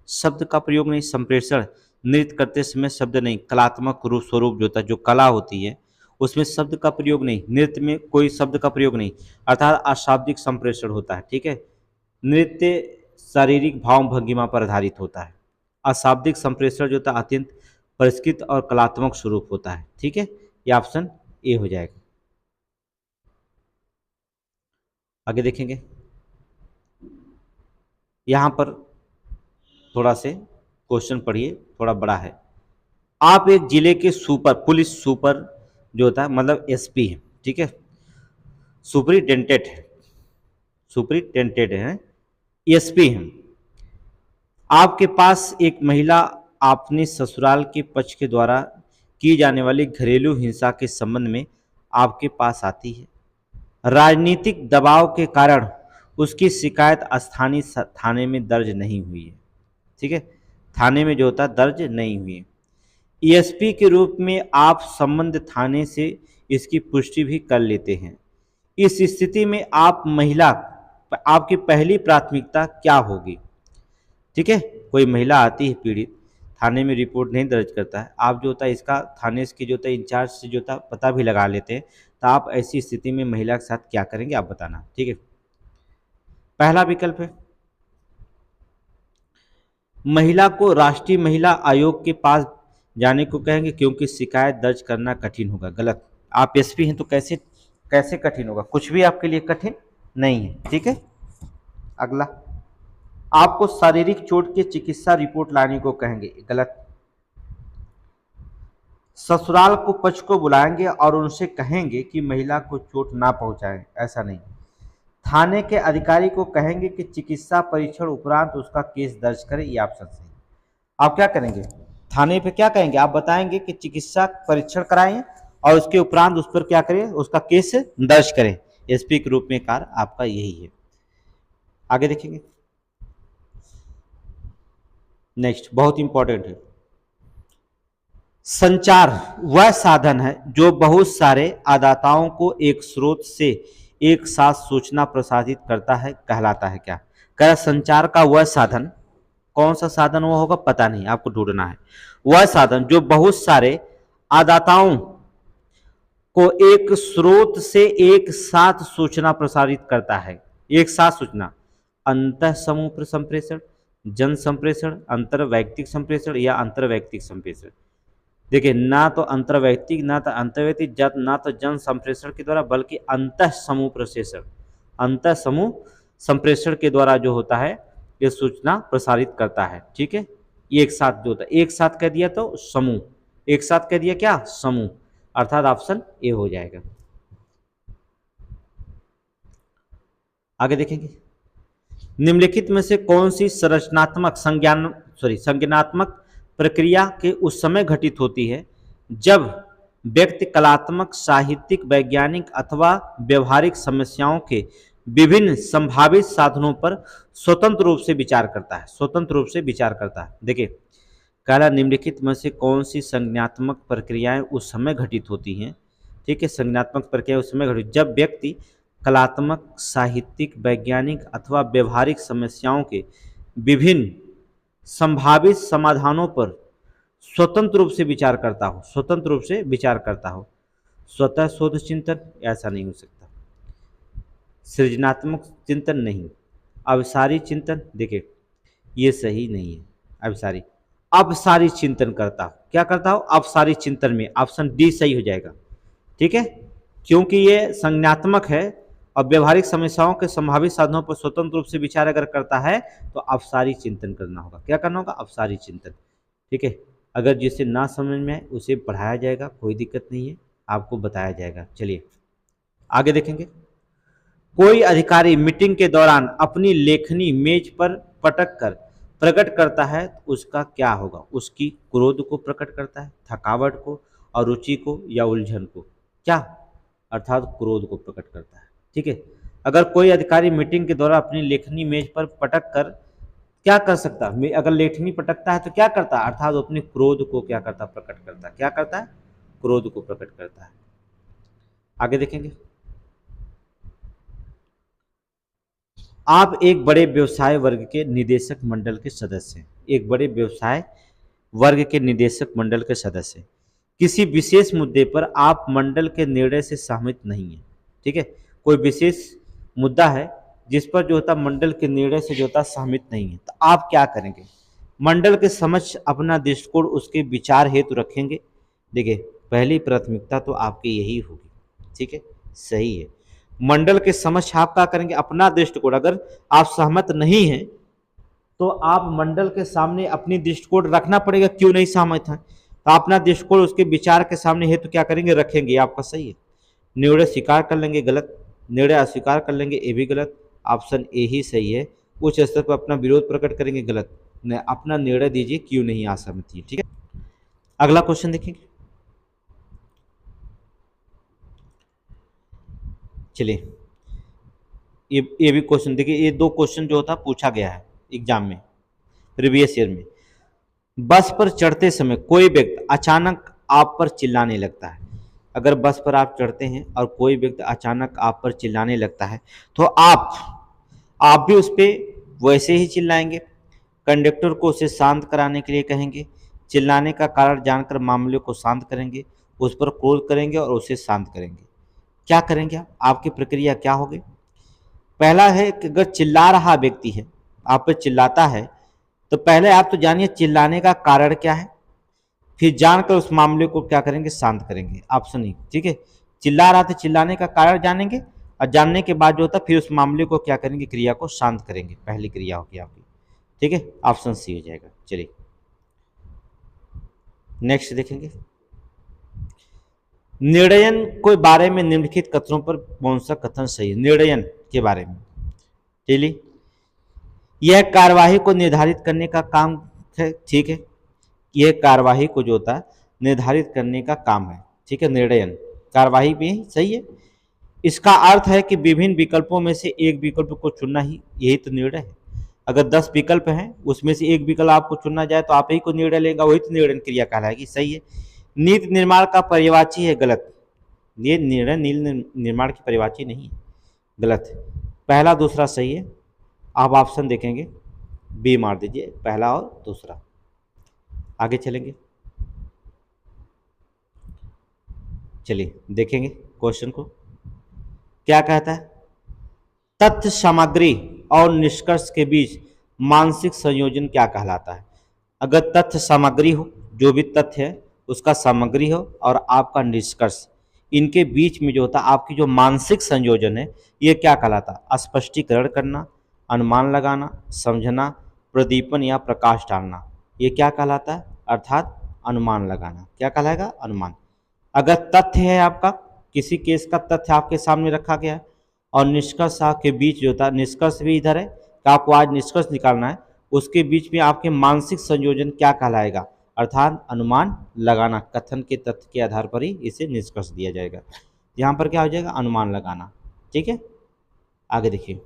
शब्द का प्रयोग नहीं, संप्रेषण नृत्य करते समय शब्द नहीं, कलात्मक रूप स्वरूप जो होता है, जो कला होती है उसमें शब्द का प्रयोग नहीं, नृत्य में कोई शब्द का प्रयोग नहीं, अर्थात अशाब्दिक संप्रेषण होता है। ठीक है, नृत्य शारीरिक भाव भंगिमा पर आधारित होता है। अशाब्दिक संप्रेषण जो होता है अत्यंत परिष्कृत और कलात्मक स्वरूप होता है। ठीक है, ये ऑप्शन ए हो जाएगा। आगे देखेंगे, यहां पर थोड़ा से क्वेश्चन पढ़िए, थोड़ा बड़ा है। आप एक जिले के सुपर, पुलिस सुपर जो होता है मतलब एसपी है, ठीक है, सुपरिटेंडेंट है, सुपरिटेंडेंट है, एसपी है। आपके पास एक महिला अपने ससुराल के पक्ष के द्वारा की जाने वाली घरेलू हिंसा के संबंध में आपके पास आती है। राजनीतिक दबाव के कारण उसकी शिकायत स्थानीय थाने में दर्ज नहीं हुई है। ठीक है, थाने में जो होता है दर्ज नहीं हुई है। ईएसपी के रूप में आप संबंध थाने से इसकी पुष्टि भी कर लेते हैं। इस स्थिति में आप महिला, आपकी पहली प्राथमिकता क्या होगी? ठीक है, कोई महिला आती है पीड़ित, थाने में रिपोर्ट नहीं दर्ज करता है, आप जो होता है इसका थाने के जो होता है इंचार्ज से जो होता है पता भी लगा लेते हैं, तो आप ऐसी स्थिति में महिला के साथ क्या करेंगे आप बताना। ठीक है, पहला विकल्प है महिला को राष्ट्रीय महिला आयोग के पास जाने को कहेंगे क्योंकि शिकायत दर्ज करना कठिन होगा। गलत, आप एसपी हैं तो कैसे कैसे कठिन होगा, कुछ भी आपके लिए कठिन नहीं है। ठीक है, अगला, आपको शारीरिक चोट की चिकित्सा रिपोर्ट लाने को कहेंगे। गलत, ससुराल को पक्ष को बुलाएंगे और उनसे कहेंगे कि महिला को चोट ना पहुंचाएं, ऐसा नहीं। थाने के अधिकारी को कहेंगे कि चिकित्सा परीक्षण उपरांत उसका केस दर्ज करें, ये ऑप्शन सही। आप क्या करेंगे थाने पे, क्या कहेंगे आप बताएंगे कि चिकित्सा परीक्षण कराएं और उसके उपरांत उस पर क्या करें, उसका केस दर्ज करें। एसपी के रूप में कार्य आपका यही है। आगे देखेंगे, नेक्स्ट बहुत इंपॉर्टेंट है। संचार वह साधन है जो बहुत सारे आदाताओं को एक स्रोत से एक साथ सूचना प्रसारित करता है, कहलाता है क्या? कह संचार का वह साधन, कौन सा साधन वो होगा पता नहीं, आपको ढूंढना है। वह साधन जो बहुत सारे आदाताओं को एक स्रोत से एक साथ सूचना प्रसारित करता है। एक साथ सूचना, अंतः समूह संप्रेषण, जन संप्रेषण, अंतर्वैयक्तिक संप्रेषण या अंतर्वैयक्तिक संप्रेषण। देखिए, ना तो अंतर्वैयक्तिक, ना तो अंतर्वैयक्तिक, ना तो जन संप्रेषण के द्वारा, बल्कि अंतः समूह प्रसेषण, अंतः समूह संप्रेषण के द्वारा जो होता है ये सूचना प्रसारित करता है। ठीक है, ये एक साथ जो होता है, एक साथ कह दिया तो समूह, एक साथ कह दिया क्या समूह, अर्थात ऑप्शन ए हो जाएगा। आगे देखेंगे, निम्नलिखित में से कौन सी संरचनात्मक संज्ञानात्मक प्रक्रिया के उस समय घटित होती है जब व्यक्ति कलात्मक, साहित्यिक, वैज्ञानिक अथवा व्यवहारिक समस्याओं के विभिन्न संभावित साधनों पर स्वतंत्र रूप से विचार करता है, स्वतंत्र रूप से विचार करता है। देखिए, कहला निम्नलिखित में से कौन सी संज्ञानात्मक प्रक्रियाएं उस समय घटित होती हैं। ठीक है, संज्ञानात्मक प्रक्रिया उस समय घटित जब व्यक्ति कलात्मक, साहित्यिक, वैज्ञानिक अथवा व्यवहारिक समस्याओं के विभिन्न संभावित समाधानों पर स्वतंत्र रूप से विचार करता हो, स्वतंत्र रूप से विचार करता हो। स्वतः शोध चिंतन, ऐसा नहीं हो सकता। सृजनात्मक चिंतन नहीं। अवसारी चिंतन, देखिए ये सही नहीं है। अवसारी, अपसारी चिंतन करता हो, क्या करता हो अपसारी चिंतन में, ऑप्शन डी सही हो जाएगा। ठीक है, क्योंकि ये संज्ञात्मक है और व्यवहारिक समस्याओं के संभावित साधनों पर स्वतंत्र रूप से विचार अगर करता है तो अपसारी चिंतन करना होगा। क्या करना होगा? अपसारी चिंतन। ठीक है, अगर जिसे ना समझ में आए उसे पढ़ाया जाएगा, कोई दिक्कत नहीं है, आपको बताया जाएगा। चलिए आगे देखेंगे, कोई अधिकारी मीटिंग के दौरान अपनी लेखनी मेज पर पटक कर प्रकट करता है तो उसका क्या होगा? उसकी क्रोध को प्रकट करता है, थकावट को, अरुचि को या उलझन को? क्या? अर्थात क्रोध को प्रकट करता है। ठीक है, अगर कोई अधिकारी मीटिंग के दौरान अपनी लेखनी मेज पर पटक कर क्या कर सकता है, अगर लेखनी पटकता है तो क्या करता है, अर्थात वो अपने क्रोध को क्या करता, प्रकट करता है। क्या करता है, क्रोध को प्रकट करता है। आगे देखेंगे। आप एक बड़े व्यवसाय वर्ग के निदेशक मंडल के सदस्य हैं। एक बड़े व्यवसाय वर्ग के निदेशक मंडल के सदस्य, किसी विशेष मुद्दे पर आप मंडल के निर्णय से सहमत नहीं है। ठीक है, कोई विशेष मुद्दा है जिस पर जो होता मंडल के निर्णय से जो होता सहमत नहीं है, तो आप क्या करेंगे, मंडल के समक्ष अपना दृष्टिकोण उसके विचार हेतु रखेंगे। देखिए, पहली प्राथमिकता तो आपकी यही होगी। ठीक है, सही है। मंडल के समक्ष आप क्या करेंगे, अपना दृष्टिकोण, अगर आप सहमत नहीं हैं तो आप मंडल के सामने अपनी दृष्टिकोण रखना पड़ेगा, क्यों नहीं सहमत है, तो अपना दृष्टिकोण उसके विचार के सामने हेतु क्या करेंगे, रखेंगे। आपका सही है। निर्णय स्वीकार कर लेंगे, गलत। निर्णय अस्वीकार कर लेंगे, ये भी गलत। ऑप्शन ए ही सही है। उच्च स्तर पर अपना विरोध प्रकट करेंगे, गलत। अपना निर्णय दीजिए, क्यों नहीं असहमति है। ठीक है, अगला क्वेश्चन देखेंगे। चलिए, ये भी क्वेश्चन देखिए, ये दो क्वेश्चन जो होता पूछा गया है एग्जाम में, प्रीवियस ईयर में। बस पर चढ़ते समय कोई व्यक्ति अचानक आप पर चिल्लाने लगता है। अगर बस पर आप चढ़ते हैं और कोई व्यक्ति अचानक आप पर चिल्लाने लगता है तो आप भी उस पर वैसे ही चिल्लाएंगे। कंडक्टर को उसे शांत कराने के लिए कहेंगे, चिल्लाने का कारण जानकर मामले को शांत करेंगे, उस पर क्रोध करेंगे और उसे शांत करेंगे। क्या करेंगे आप, आपकी प्रक्रिया क्या होगी। पहला है कि अगर चिल्ला रहा व्यक्ति है, आप पे चिल्लाता है, तो पहले आप तो जानिए चिल्लाने का कारण क्या है, फिर जानकर उस मामले को क्या करेंगे, शांत करेंगे। Option E. ठीक है, चिल्ला रहा था, चिल्लाने का कारण जानेंगे और जानने के बाद जो होता फिर उस मामले को क्या करेंगे, क्रिया को शांत करेंगे। पहली क्रिया होगी आपकी। ठीक है, ऑप्शन सी हो जाएगा। चलिए नेक्स्ट देखेंगे। निर्णयन के बारे में निम्नलिखित कथनों पर कौन सा कथन सही है। निर्णयन के बारे में, चलिए, यह कार्यवाही को निर्धारित करने का काम है। ठीक है, यह कार्यवाही को जो होता है निर्धारित करने का काम है। ठीक है, निर्णयन कार्यवाही भी सही है। इसका अर्थ है कि विभिन्न विकल्पों में से एक विकल्प को चुनना ही, यही तो निर्णय है। अगर 10 विकल्प हैं उसमें से एक विकल्प आपको चुनना जाए तो आप ही को निर्णय लेगा, वही तो निर्णय क्रिया कहलाएगी। सही है। नीति निर्माण का पर्यायवाची है, गलत। ये निर्णय नीति निर्माण की पर्यायवाची नहीं है, गलत। पहला दूसरा सही है। आप ऑप्शन देखेंगे, बी मार दीजिए, पहला और दूसरा। आगे चलेंगे, चलिए देखेंगे क्वेश्चन को क्या कहता है। तथ्य सामग्री और निष्कर्ष के बीच मानसिक संयोजन क्या कहलाता है। अगर तथ्य सामग्री हो, जो भी तथ्य है उसका सामग्री हो, और आपका निष्कर्ष, इनके बीच में जो होता आपकी जो मानसिक संयोजन है, ये क्या कहलाता है। स्पष्टीकरण करना, अनुमान लगाना, समझना, प्रदीपन या प्रकाश डालना, ये क्या कहलाता है, अर्थात अनुमान लगाना। क्या कहलाएगा, अनुमान। अगर तथ्य है आपका, किसी केस का तथ्य आपके सामने रखा गया है और निष्कर्ष के बीच जो था, निष्कर्ष भी इधर है कि आपको आज निष्कर्ष निकालना है, उसके बीच में आपके मानसिक संयोजन क्या कहलाएगा, अर्थात अनुमान लगाना। कथन के तथ्य के आधार पर ही इसे निष्कर्ष दिया जाएगा। यहाँ पर क्या हो जाएगा, अनुमान लगाना। ठीक है, आगे देखिए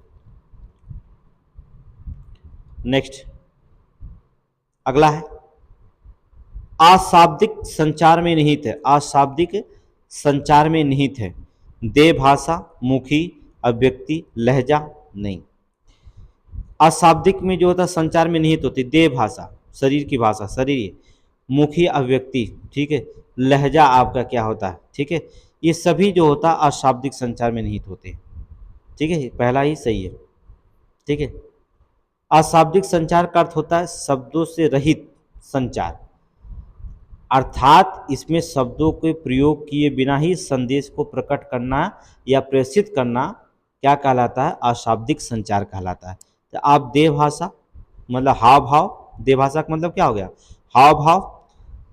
नेक्स्ट, अगला है अशाब्दिक संचार में निहित है। अशाब्दिक संचार में निहित है देह भाषा, मुखी अभिव्यक्ति, लहजा नहीं। अशाब्दिक में जो होता है संचार में निहित होती देह भाषा, शरीर की भाषा, शरीर, मुखी अभिव्यक्ति, ठीक है, लहजा आपका क्या होता है। ठीक है, ये सभी जो होता है अशाब्दिक संचार में निहित होते हैं। ठीक है, पहला ही सही है। ठीक है, अशाब्दिक संचार का अर्थ होता है शब्दों से रहित संचार, अर्थात इसमें शब्दों के प्रयोग किए बिना ही संदेश को प्रकट करना या प्रेषित करना क्या कहलाता है, अशाब्दिक संचार कहलाता है। तो आप देह भाषा मतलब हाव भाव, देह भाषा का मतलब क्या हो गया, हाव भाव,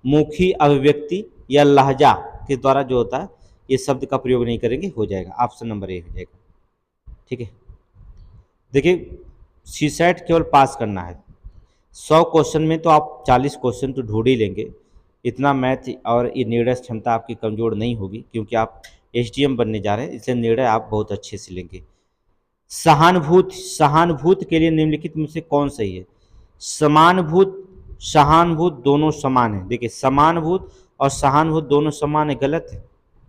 मुखी अभिव्यक्ति या लहजा के द्वारा जो होता है ये शब्द का प्रयोग नहीं करेंगे, हो जाएगा ऑप्शन नंबर ए हो जाएगा। ठीक है, देखिए सीसेट केवल पास करना है। 100 क्वेश्चन में तो आप 40 क्वेश्चन तो ढूंढ ही लेंगे। इतना मैथ और ये निर्णय क्षमता आपकी कमज़ोर नहीं होगी, क्योंकि आप एसडीएम बनने जा रहे हैं, इसलिए निर्णय आप बहुत अच्छे से लेंगे। सहानुभूत, सहानुभूत के लिए निम्नलिखित में से कौन सही है? समानुभूत, सहानुभूत दोनों समान है। देखिए समानुभूत और सहानुभूत दोनों समान है, गलत है,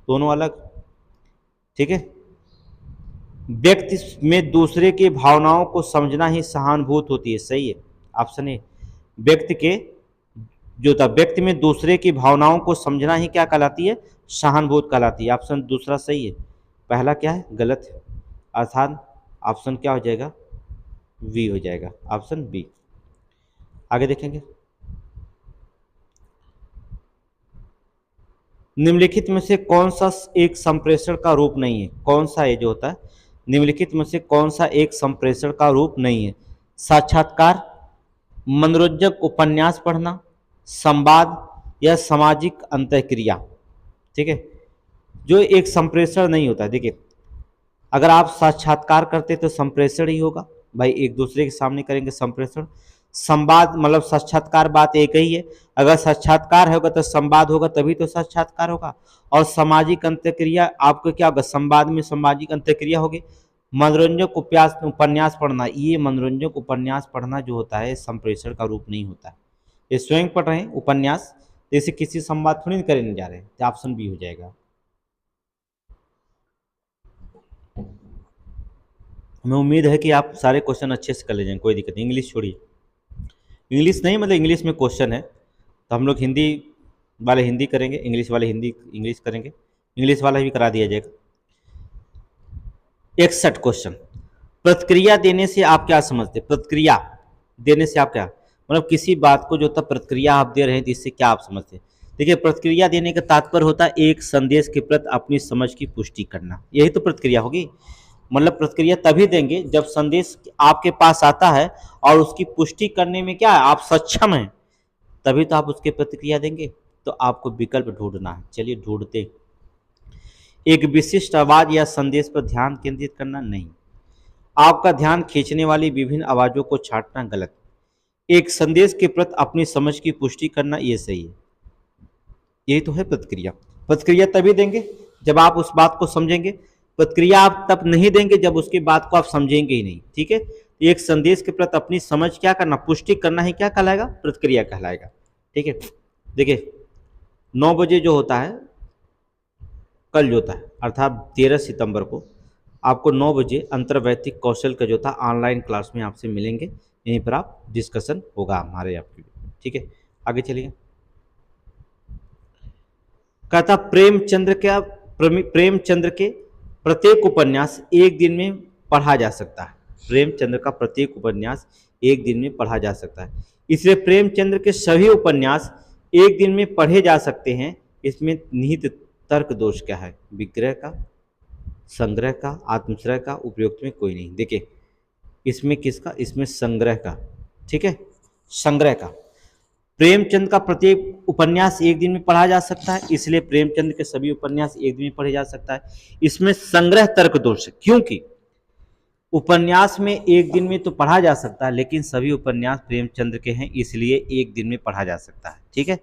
दोनों अलग। ठीक है, व्यक्ति में दूसरे की भावनाओं को समझना ही सहानुभूत होती है, सही है, ऑप्शन ए। व्यक्ति के जो था, व्यक्ति में दूसरे की भावनाओं को समझना ही क्या कहलाती है? सहानुभूत कहलाती है। ऑप्शन दूसरा सही है, पहला क्या है? गलत है। अर्थात ऑप्शन क्या हो जाएगा? बी हो जाएगा, ऑप्शन बी। आगे देखेंगे, निम्नलिखित में से कौन सा एक संप्रेषण का रूप नहीं है? कौन सा ये जो होता है, निम्नलिखित में से कौन सा एक संप्रेषण का रूप नहीं है? साक्षात्कार, मनोरंजक उपन्यास पढ़ना, संवाद या सामाजिक अंतःक्रिया। ठीक है, जो एक संप्रेषण नहीं होता है। देखिए अगर आप साक्षात्कार करते तो संप्रेषण ही होगा भाई, एक दूसरे के सामने करेंगे संप्रेषण। संवाद मतलब साक्षात्कार, बात एक ही है, अगर साक्षात्कार होगा तो संवाद होगा, तभी तो साक्षात्कार होगा। और सामाजिक अंतःक्रिया आपको क्या होगा? संवाद में सामाजिक अंतःक्रिया होगी। मनोरंजक उपन्यास पढ़ना, ये मनोरंजक उपन्यास पढ़ना जो होता है संप्रेषण का रूप नहीं होता है। ये स्वयं पढ़ रहे हैं उपन्यास, जैसे किसी संवाद थोड़ी करने जा रहे हैं, तो ऑप्शन बी हो जाएगा। हमें उम्मीद है कि आप सारे क्वेश्चन अच्छे से कर ले जाएंगे, कोई दिक्कत नहीं। इंग्लिश छोड़िए, इंग्लिश नहीं मतलब इंग्लिश में क्वेश्चन है तो हम लोग हिंदी वाले हिंदी करेंगे, इंग्लिश वाले हिंदी इंग्लिश करेंगे, इंग्लिश वाला भी करा दिया जाएगा। 61 क्वेश्चन, प्रतिक्रिया देने से आप क्या समझते? प्रतिक्रिया देने से आप क्या मतलब, किसी बात को जो होता प्रतिक्रिया आप दे रहे हैं तो इससे क्या आप समझते? देखिए प्रतिक्रिया देने का तात्पर्य होता है एक संदेश के प्रति अपनी समझ की पुष्टि करना, यही तो प्रतिक्रिया होगी। मतलब प्रतिक्रिया तभी देंगे जब संदेश आपके पास आता है और उसकी पुष्टि करने में क्या है, आप सक्षम हैं, तभी तो आप उसके प्रतिक्रिया देंगे। तो आपको विकल्प ढूंढना है, चलिए ढूंढते। एक विशिष्ट आवाज या संदेश पर ध्यान केंद्रित करना, नहीं। आपका ध्यान खींचने वाली विभिन्न आवाजों को छांटना, गलत। एक संदेश के प्रति अपनी समझ की पुष्टि करना, ये सही है। यही तो है प्रतिक्रिया। प्रतिक्रिया तभी देंगे जब आप उस बात को समझेंगे, प्रतिक्रिया आप तब नहीं देंगे जब उसकी बात को आप समझेंगे ही नहीं। ठीक है, एक संदेश के प्रति अपनी समझ क्या करना, पुष्टि करना ही क्या कहलाएगा? प्रतिक्रिया कहलाएगा। ठीक है, देखिए 9 बजे जो होता है, कल जो होता है अर्थात 13 सितंबर को आपको 9 बजे अंतर्वैयक्तिक कौशल का जो था ऑनलाइन क्लास में आपसे मिलेंगे, यहीं पर आप डिस्कशन होगा हमारे आपके। ठीक है, आगे चलिए। कहता प्रेमचंद्र के प्रत्येक उपन्यास एक दिन में पढ़ा जा सकता है। प्रेमचंद्र का प्रत्येक उपन्यास एक दिन में पढ़ा जा सकता है, इसलिए प्रेमचंद्र के सभी उपन्यास एक दिन में पढ़े जा सकते हैं। इसमें निहित तर्क दोष क्या है? विग्रह का, संग्रह का, आत्मश्रय का, उपयुक्त में कोई नहीं। देखिए इसमें किसका? इसमें संग्रह का। ठीक है, संग्रह का। प्रेमचंद का प्रत्येक उपन्यास एक दिन में पढ़ा जा सकता है, इसलिए प्रेमचंद के सभी उपन्यास एक दिन में पढ़े जा सकता है। इसमें संग्रह तर्क दोष है, क्योंकि उपन्यास में एक दिन में तो पढ़ा जा सकता है, लेकिन सभी उपन्यास प्रेमचंद के हैं, इसलिए एक दिन में पढ़ा जा सकता है। ठीक है,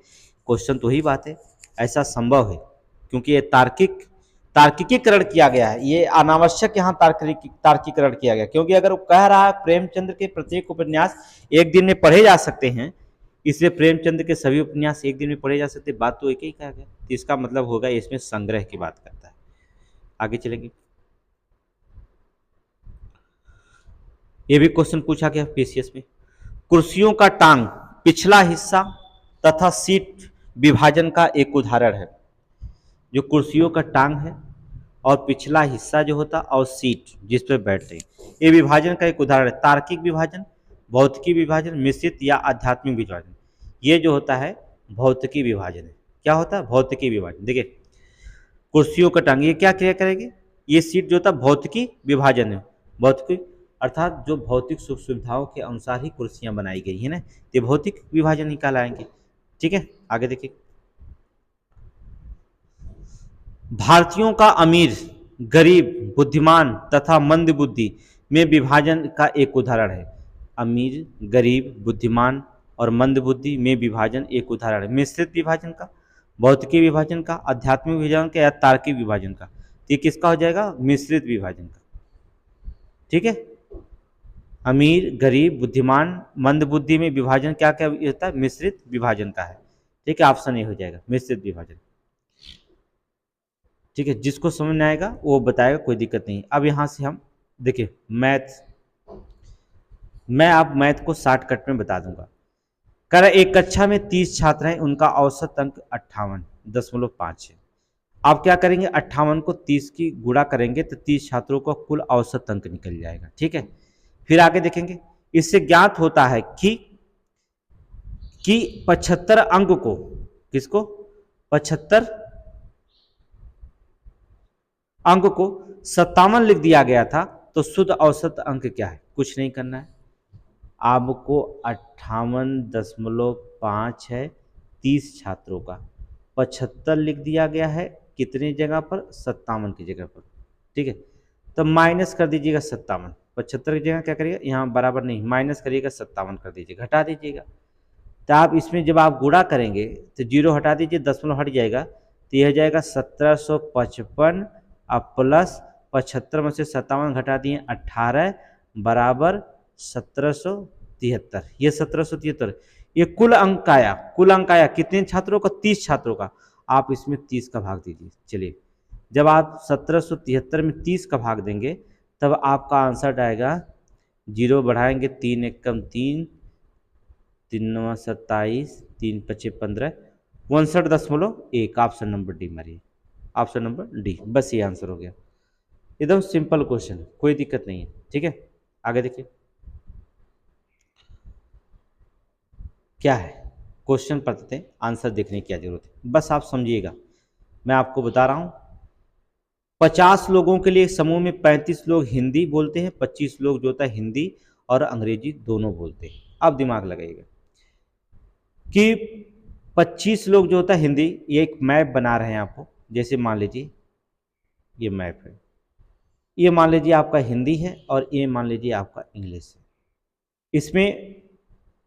क्वेश्चन तो ही बात है, ऐसा संभव है क्योंकि ये तार्किकीकरण किया गया है, ये अनावश्यक यहाँ तार्किकीकरण किया गया, क्योंकि अगर वो कह रहा है प्रेमचंद के प्रत्येक उपन्यास एक दिन में पढ़े जा सकते हैं, इसलिए प्रेमचंद के सभी उपन्यास एक दिन में पढ़े जा सकते, बात तो एक ही कहा गया, तो इसका मतलब होगा इसमें संग्रह की बात करता है। आगे चलेंगे, ये भी क्वेश्चन पूछा गया पीसीएस में। कुर्सियों का टांग पिछला हिस्सा तथा सीट विभाजन का एक उदाहरण है। जो कुर्सियों का टांग है और पिछला हिस्सा जो होता और सीट जिस पर बैठते हैं, ये विभाजन का एक उदाहरण है। तार्किक विभाजन, भौतिकी विभाजन, मिश्रित या आध्यात्मिक विभाजन, ये जो होता है भौतिकी विभाजन है। क्या होता है? भौतिकी विभाजन। देखिए कुर्सियों का टांग ये क्या क्रिया करेगी? ये सीट जो होता है भौतिकी विभाजन है। भौतिकी अर्थात जो भौतिक सुख सुविधाओं के अनुसार ही कुर्सियां बनाई गई है ना, ये भौतिक विभाजन ही कहलाएंगे। ठीक है, आगे देखिए। भारतीयों का अमीर, गरीब, बुद्धिमान तथा मंदबुद्धि में विभाजन का एक उदाहरण है। अमीर, गरीब, बुद्धिमान और मंदबुद्धि में विभाजन एक उदाहरण है। मिश्रित विभाजन का, भौतिकी विभाजन का, आध्यात्मिक विभाजन का या तार्किक विभाजन का, ये किसका हो जाएगा? मिश्रित विभाजन का। ठीक है। अमीर, गरीब, बुद्धिमान, मंद बुद्धि में विभाजन क्या क्या होता है? मिश्रित विभाजन का है। ठीक है, ऑप्शन ए हो जाएगा मिश्रित विभाजन। ठीक है, जिसको समझ में आएगा वो बताएगा, कोई दिक्कत नहीं। अब यहाँ से हम देखिए मैथ, मैं आप मैथ को शॉर्टकट में बता दूंगा। कह रहा एक कक्षा में 30 छात्र हैं, उनका औसत अंक 58.5 है। आप क्या करेंगे, 58 को 30 की गुणा करेंगे तो 30 छात्रों का कुल औसत अंक निकल जाएगा। ठीक है, फिर आगे देखेंगे, इससे ज्ञात होता है कि 75 अंक को, किसको, 75 अंक को 57 लिख दिया गया था, तो शुद्ध औसत अंक क्या है? कुछ नहीं करना है आपको, 58.5 है 30 छात्रों का, 75 लिख दिया गया है कितनी जगह पर? 57 की जगह पर। ठीक है, तो माइनस कर दीजिएगा 57, 75 की जगह क्या करिएगा, यहाँ बराबर नहीं, माइनस करिएगा 57 कर दीजिएगा, घटा दीजिएगा। तो आप इसमें जब आप गुणा करेंगे तो जीरो हटा दीजिए, दशमलव हट जाएगा, तो यह हो जाएगा 1755 अब प्लस 75 में से 57 घटा दिए 18 बराबर 1773। ये 1773 ये कुल अंक आया, कुल अंक आया कितने छात्रों का? 30 छात्रों का। आप इसमें 30 का भाग दीजिए। चलिए, जब आप 1773 में 30 का भाग देंगे तब आपका आंसर आएगा, जीरो बढ़ाएंगे 3 एकम 3, 3 9 27, 3 5 15, 59.1। ऑप्शन नंबर डी मारिए, ऑप्शन नंबर डी, बस ये आंसर हो गया। एकदम सिंपल क्वेश्चन, कोई दिक्कत नहीं है। ठीक है, आगे देखिए क्या है क्वेश्चन, पढ़ते हैं, आंसर देखने की क्या जरूरत है, बस आप समझिएगा। मैं आपको बता रहा हूं 50 लोगों के लिए एक समूह में 35 लोग हिंदी बोलते हैं, 25 लोग जो होता है हिंदी और अंग्रेजी दोनों बोलते हैं। अब दिमाग लगाइएगा कि 25 लोग जो होता है हिंदी, ये एक मैप बना रहे हैं आपको, जैसे मान लीजिए ये मैप है, ये मान लीजिए आपका हिंदी है और ये मान लीजिए आपका इंग्लिश है। इसमें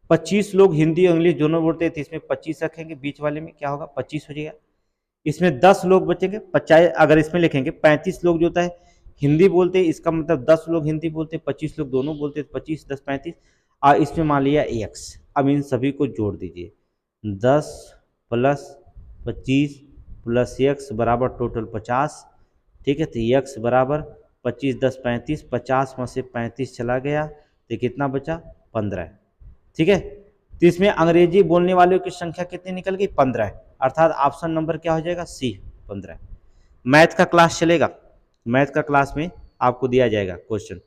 25 लोग हिंदी और इंग्लिश दोनों बोलते हैं, तो इसमें 25 रखेंगे, बीच वाले में क्या होगा 25 हो जाएगा। इसमें 10 लोग बचेंगे, 50 अगर इसमें लिखेंगे 35 लोग जो होता है हिंदी बोलते हैं, इसका मतलब 10 लोग हिंदी बोलते हैं, 25 लोग दोनों बोलते हैं, 25 10 35, और इसमें मान लिया x। अब इन सभी को जोड़ दीजिए, 10 प्लस 25 प्लस x बराबर टोटल 50। ठीक है, तो x बराबर 25 10 35, 50 में से 35 चला गया तो कितना बचा? 15। ठीक है, तो इसमें अंग्रेजी बोलने वालों की संख्या कितनी निकल गई? 15, अर्थात ऑप्शन नंबर क्या हो जाएगा? सी, 15। मैथ का क्लास चलेगा, मैथ का क्लास में आपको दिया जाएगा क्वेश्चन,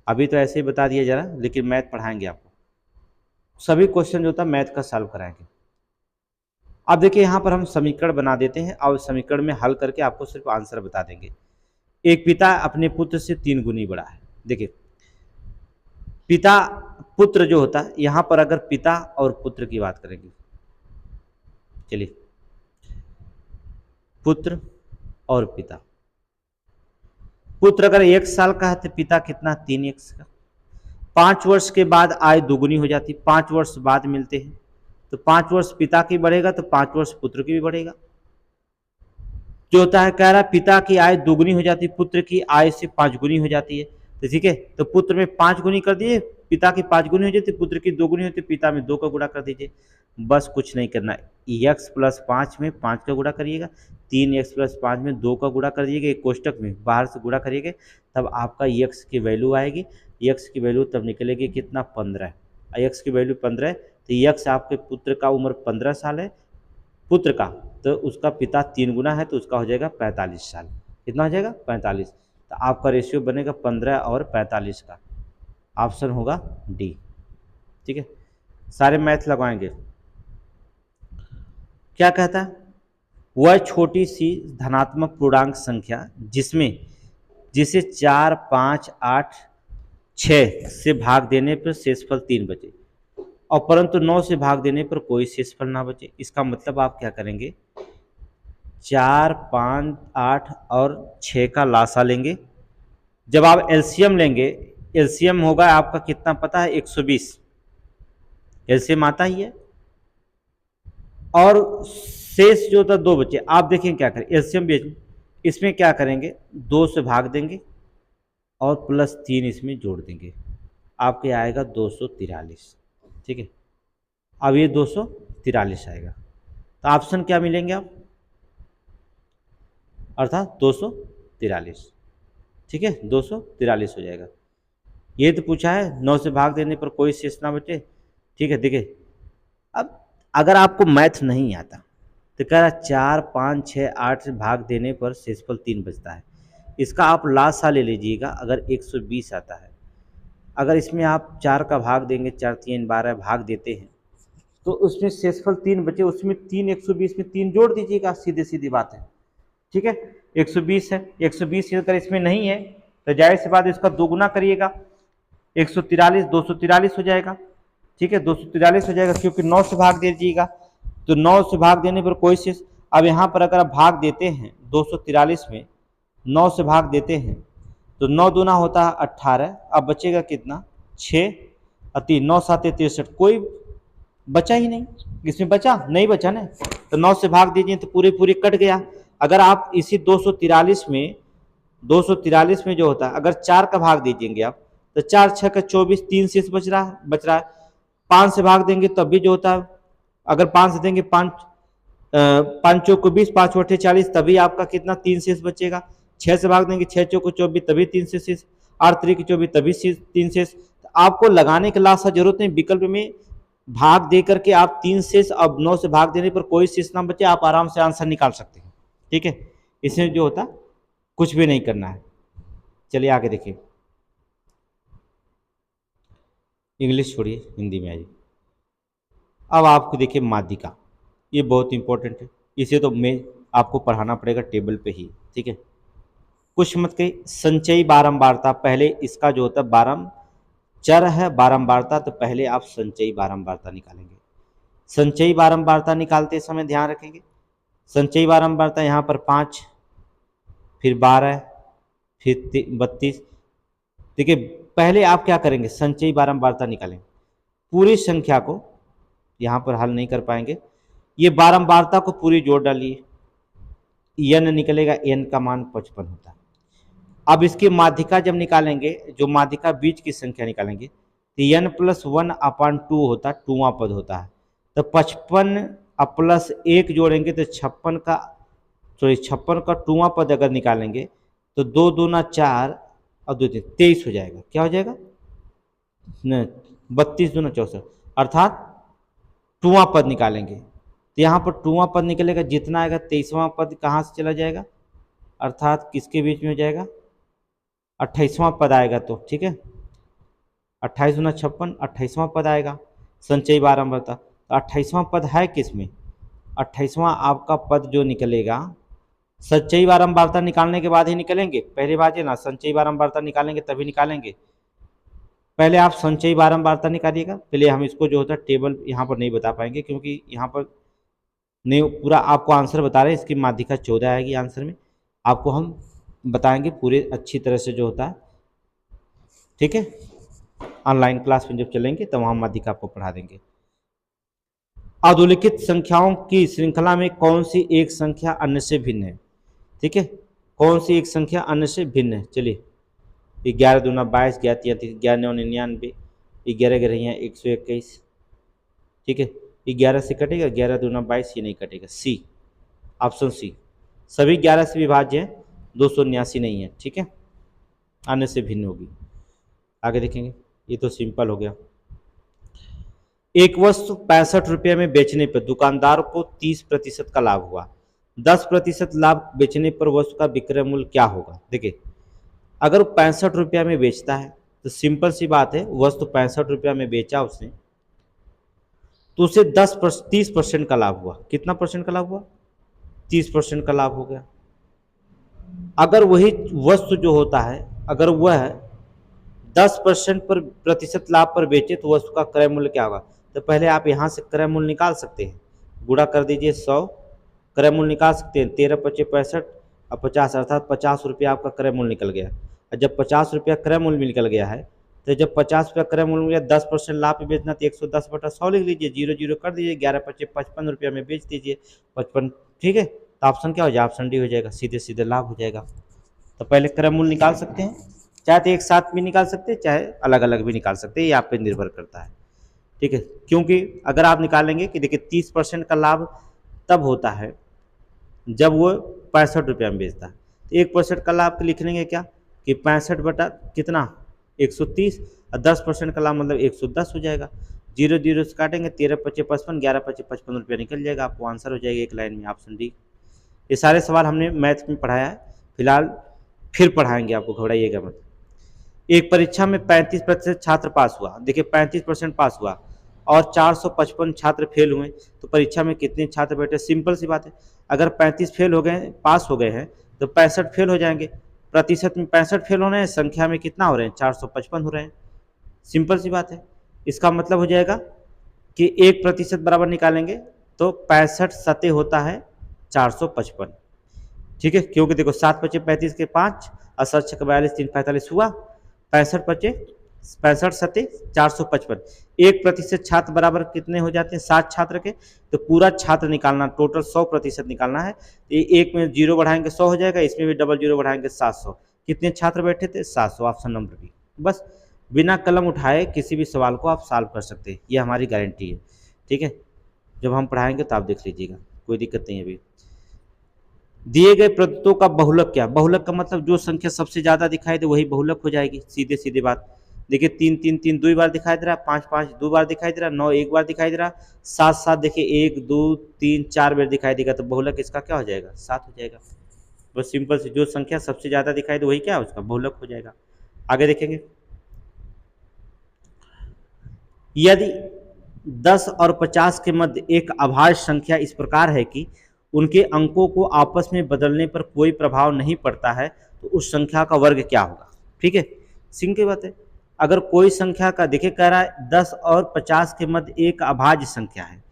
अभी तो ऐसे ही बता दिया जा रहा, लेकिन मैथ पढ़ाएंगे आपको, सभी क्वेश्चन जो होता है मैथ का सॉल्व कराएंगे। अब देखिए यहाँ पर हम समीकरण बना देते हैं और समीकरण में हल करके आपको सिर्फ आंसर बता देंगे। एक पिता अपने पुत्र से 3 गुनी बड़ा है। देखिए पिता पुत्र जो होता है, यहां पर अगर पिता और पुत्र की बात करेंगे, चलिए पुत्र और पिता, पुत्र अगर 1 साल का है तो पिता कितना? 3x का। 5 वर्ष के बाद आय दोगुनी हो जाती, 5 वर्ष बाद मिलते हैं, तो 5 वर्ष पिता की बढ़ेगा तो 5 वर्ष पुत्र की भी बढ़ेगा। जो होता है कह रहा है पिता की आय दोगुनी हो जाती, पुत्र की आय से 5 गुनी हो जाती है। तो ठीक है, तो पुत्र में 5 गुनी कर दिए, पिता की 5 गुनी हो जाती, पुत्र की 2 गुनी होती, पिता में 2 का गुणा कर दीजिए। बस कुछ नहीं करना, x प्लस 5 में 5 का गुणा करिएगा, 3x प्लस 5 में 2 का गुणा करिएगा, एक कोष्टक में बाहर से गुणा करिएगा, तब आपका x की वैल्यू आएगी। x की वैल्यू तब निकलेगी कितना? 15। x की वैल्यू 15 है, तो x आपके पुत्र का उम्र 15 साल है, पुत्र का, तो उसका पिता 3 गुना है तो उसका हो जाएगा 45 साल। कितना हो जाएगा? 45। तो आपका रेशियो बनेगा 15 और 45 का, ऑप्शन होगा डी। ठीक है, सारे मैथ लगवाएंगे। क्या कहता है? वह छोटी सी धनात्मक पूर्णांक संख्या जिसे 4 5 8 6 से भाग देने पर शेषफल 3 बचे और परंतु 9 से भाग देने पर कोई शेषफल ना बचे। इसका मतलब आप क्या करेंगे, 4 5 8 और 6 का लासा लेंगे। जब आप एलसीएम लेंगे, एलसीएम होगा आपका कितना पता है? 120 एलसीएम आता ही है, और शेष जो था 2 बचे। आप देखें क्या करें, एलसीएम भी इसमें क्या करेंगे, 2 से भाग देंगे, और प्लस 3 इसमें जोड़ देंगे, आपके आएगा 243। ठीक है, अब ये 243 आएगा, तो ऑप्शन क्या मिलेंगे आप, अर्थात 243। ठीक है, 243 हो जाएगा। ये तो पूछा है 9 से भाग देने पर कोई शेष ना बचे। ठीक है, देखिए अब अगर आपको मैथ नहीं आता तो कह रहा 4, 5, 6, 8 से भाग देने पर शेषफल 3 बचता है। इसका आप लासा ले लीजिएगा, अगर 120 आता है, अगर इसमें आप 4 का भाग देंगे, 4 3 12 भाग देते हैं, तो उसमें शेषफल 3 बचे, उसमें 3 120 में 3 जोड़ दीजिएगा, सीधे सीधी बात है। ठीक है, 120 है, 120 अगर इसमें नहीं है तो जाहिर सी बात इसका दोगुना करिएगा, 143, 243 हो जाएगा। ठीक है, 243 हो जाएगा, क्योंकि 9 से भाग दे दीजिएगा, तो 9 से भाग देने पर कोई शेष। अब यहाँ पर अगर आप भाग देते हैं 243 में 9 से भाग देते हैं तो 9 दूना होता है 18, अब बचेगा कितना, 6 और 3, 9 7 63, कोई बचा ही नहीं, इसमें बचा नहीं, बचा ना, तो 9 से भाग दीजिए तो पूरे पूरे कट गया। अगर आप इसी 243 में जो होता है, अगर 4 का भाग दीजिएंगे आप, तो 4 6 का 24, 3 शेष बच रहा है। 5 से भाग देंगे तब भी जो होता है, अगर 5 से देंगे, 5 चौक को 20, 5 8 40, तभी आपका कितना 3 शेष बचेगा। 6 से भाग देंगे, 6 चौक को 24, तभी 3 शेष, 8 3 24, तभी 3 शेष। आपको लगाने के लासा जरूरत नहीं, विकल्प में भाग दे करके आप 3 शेष, अब 9 से भाग देने पर कोई शेष ना बचे, आप आराम से आंसर निकाल सकते हैं। ठीक है, इसमें जो होता कुछ भी नहीं करना है। चलिए आगे देखिए, इंग्लिश छोड़िए, हिंदी में आइए। अब आपको देखिए माध्यिका, ये बहुत इंपॉर्टेंट है, इसे तो मैं आपको पढ़ाना पड़ेगा टेबल पे ही। ठीक है, कुछ मत कही, संचयी बारंबारता, पहले इसका जो होता है बारम चर है बारंबारता, तो पहले आप संचयी बारंबारता निकालेंगे। संचयी बारंबारता निकालते समय ध्यान रखेंगे, संचयी बारंबारता यहाँ पर 5, फिर 12, फिर 32। देखिए पहले आप क्या करेंगे, संचयी बारंबारता निकालेंगे, पूरी संख्या को यहाँ पर हल नहीं कर पाएंगे, ये बारंबारता को पूरी जोड़ डालिए, n निकलेगा, n का मान 55 होता है। अब इसकी माध्यिका जब निकालेंगे, जो माध्यिका बीच की संख्या निकालेंगे, तो n + 1/2 होता है, 2वां पद होता है, तो 55 प्लस 1 जोड़ेंगे तो 56 का 2वां पद अगर निकालेंगे तो 2 दूना 4 और 2 3 23 हो जाएगा। क्या हो जाएगा, 32 दूना 64, अर्थात 2वां पद निकालेंगे, तो यहाँ पर 2वां पद निकलेगा, जितना आएगा 23वां पद कहाँ से चला जाएगा, अर्थात किसके बीच में हो जाएगा, 28वां पद आएगा। तो ठीक है, 28 दूना 56, 28वां पद आएगा संचयी बारंबारता, तो 28वां पद है किसमें, 28वां आपका पद जो निकलेगा, संचयी बारंबारता निकालने के बाद ही निकलेंगे, पहले बात है ना, संचयी बारंबारता निकालेंगे तभी निकालेंगे, पहले आप संचयी बारंबारता निकालिएगा। पहले हम इसको जो होता है टेबल यहाँ पर नहीं बता पाएंगे, क्योंकि यहाँ पर नहीं, पूरा आपको आंसर बता रहे हैं, इसकी माध्यिका 14 आएगी आंसर में, आपको हम बताएंगे पूरे अच्छी तरह से जो होता है। ठीक है, ऑनलाइन क्लास में जब चलेंगे तब वहाँ माध्यिका आपको पढ़ा देंगे। अधोलिखित संख्याओं की श्रृंखला में कौन सी एक संख्या अन्य से भिन्न है। ठीक है, कौन सी एक संख्या अन्य से भिन्न है, चलिए, 11 दूना 22, 11 33, 11 9 99, 11 11 121। ठीक है, 11 से कटेगा, 11 दूना 22, ये नहीं कटेगा, सी, ऑप्शन सी, सभी 11 से विभाज्य है, 279 नहीं है। ठीक है, अन्य से भिन्न होगी। आगे देखेंगे, ये तो सिंपल हो गया। एक वस्तु 65 रुपये में बेचने पर दुकानदार को 30% का लाभ हुआ, 10% लाभ बेचने पर वस्तु का विक्रय मूल्य क्या होगा। देखिए अगर 65 रुपया में बेचता है तो सिंपल सी बात है, वस्तु 65 रुपया में बेचा उसने, तो उसे 30% का लाभ हुआ। कितना परसेंट का लाभ हुआ, 30% का लाभ हो गया। अगर वही वस्तु जो होता है, अगर वह 10% पर प्रतिशत लाभ पर बेचे तो वस्तु का क्रय मूल्य क्या होगा। तो पहले आप यहाँ से क्रय मूल्य निकाल सकते हैं, गुणा कर दीजिए 100, क्रय मूल्य निकाल सकते हैं, 13 × 5 = 65 और 50, अर्थात 50 रुपया आपका क्रय मूल्य निकल गया। और जब 50 रुपया क्रय मूल्य निकल गया है, तो जब 50 रुपया क्रय मूल्य मिल गया, 10% लाभ पे बेचना, तो 110/100 लिख लीजिए, 0 0 कर दीजिए, 11 × 5 = 55 रुपया में बेच दीजिए 55। ठीक है, तो ऑप्शन क्या हो जाएगा, ऑप्शन डी हो जाएगा, सीधे सीधे लाभ हो जाएगा। तो पहले क्रय मूल्य निकाल सकते हैं, चाहे तो एक साथ भी निकाल सकते हैं, चाहे अलग अलग भी निकाल सकते हैं, ये आप पे निर्भर करता है। ठीक है, क्योंकि अगर आप निकालेंगे कि देखिए 30% का लाभ तब होता है जब वो 65 रुपया में बेचता है, तो 1% का लाभ लिख लेंगे क्या कि 65 बटा कितना 130, और 10% का लाभ मतलब 110 हो जाएगा। 0 0 से काटेंगे, 13 पच्चे 55, 11 पच्चे 55 रुपया निकल जाएगा, आपको आंसर हो जाएगा एक लाइन में, ऑप्शन डी। ये सारे सवाल हमने मैथ में पढ़ाया है, फिलहाल फिर पढ़ाएंगे आपको, घबराइएगा मत। एक परीक्षा में 35% छात्र पास हुआ, देखिए 35% पास हुआ और 455 छात्र फेल हुए, तो परीक्षा में कितने छात्र बैठे? सिंपल सी बात है, अगर 35 फेल हो गए, पास हो गए हैं, तो 65 फेल हो जाएंगे। प्रतिशत में 65 फेल हो रहे हैं, संख्या में कितना हो रहे हैं? 455 हो रहे हैं। सिंपल सी बात है। इसका मतलब हो जाएगा कि 1% बराबर निकालेंगे तो 65 सते होता है 455। ठीक है, क्योंकि देखो 7 पच्चे 35 के 5 और 7 छक्के 42, 3 45 हुआ, 65 पच्चे 65 सते 455। 1% छात्र बराबर कितने हो जाते हैं? 7 छात्र के, तो पूरा छात्र निकालना, टोटल 100% निकालना है। एक में 0 बढ़ाएंगे 100 हो जाएगा, इसमें भी डबल 0 बढ़ाएंगे 700। कितने छात्र बैठे थे? 700, ऑप्शन नंबर बी। बस बिना कलम उठाए किसी भी सवाल को आप सॉल्व कर सकते हैं, ये हमारी गारंटी है। ठीक है, जब हम पढ़ाएंगे तो आप देख लीजिएगा, कोई दिक्कत नहीं है। अभी दिए गए प्रदत्तों का बहुलक क्या? बहुलक का मतलब जो संख्या सबसे ज्यादा दिखाई दे वही बहुलक हो जाएगी, सीधे सीधे बात। देखिए 3 3 3 दो बार दिखाई दे रहा, 5 5 दो बार दिखाई दे रहा, 9 एक बार दिखाई दे रहा, 7 7 देखिए 1 2 3 4 बार दिखाई देगा, तो बहुलक इसका क्या हो जाएगा? 7 हो जाएगा। बस सिंपल से जो संख्या सबसे ज्यादा दिखाई दे वही क्या है? उसका बहुलक हो जाएगा। आगे देखेंगे, यदि 10 और 50 के मध्य एक अभाज्य संख्या इस प्रकार है कि उनके अंकों को आपस में बदलने पर कोई प्रभाव नहीं पड़ता है, तो उस संख्या का वर्ग क्या होगा? ठीक है, सिंपल बात है। अगर कोई संख्या का, देखिए कह रहा है 10 और 50 के मध्य एक अभाज्य संख्या है,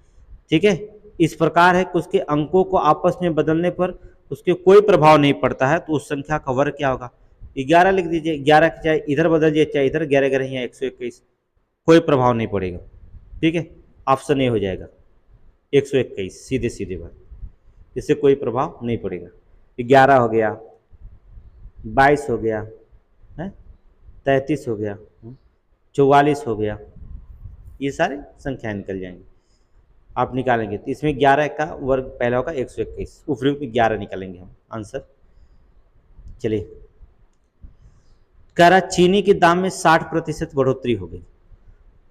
ठीक है, इस प्रकार है कि उसके अंकों को आपस में बदलने पर उसके कोई प्रभाव नहीं पड़ता है, तो उस संख्या का वर्ग क्या होगा? 11 लिख दीजिए, 11 के चाहे इधर बदल जाए चाहे इधर, 11 11 यहाँ 121, कोई प्रभाव नहीं पड़ेगा। ठीक है, ऑप्शन ए हो जाएगा 121, सीधे सीधे बात, इससे कोई प्रभाव नहीं पड़ेगा। 11 हो गया, 22 हो गया है, 33 हो गया, 44 हो गया, ये सारे संख्याएं निकल जाएंगी। आप निकालेंगे तो इसमें 11 का वर्ग पहला होगा 121, उपयुक्त 11 निकालेंगे हम आंसर। चलिए, कह रहा चीनी के दाम में 60% बढ़ोतरी हो गई,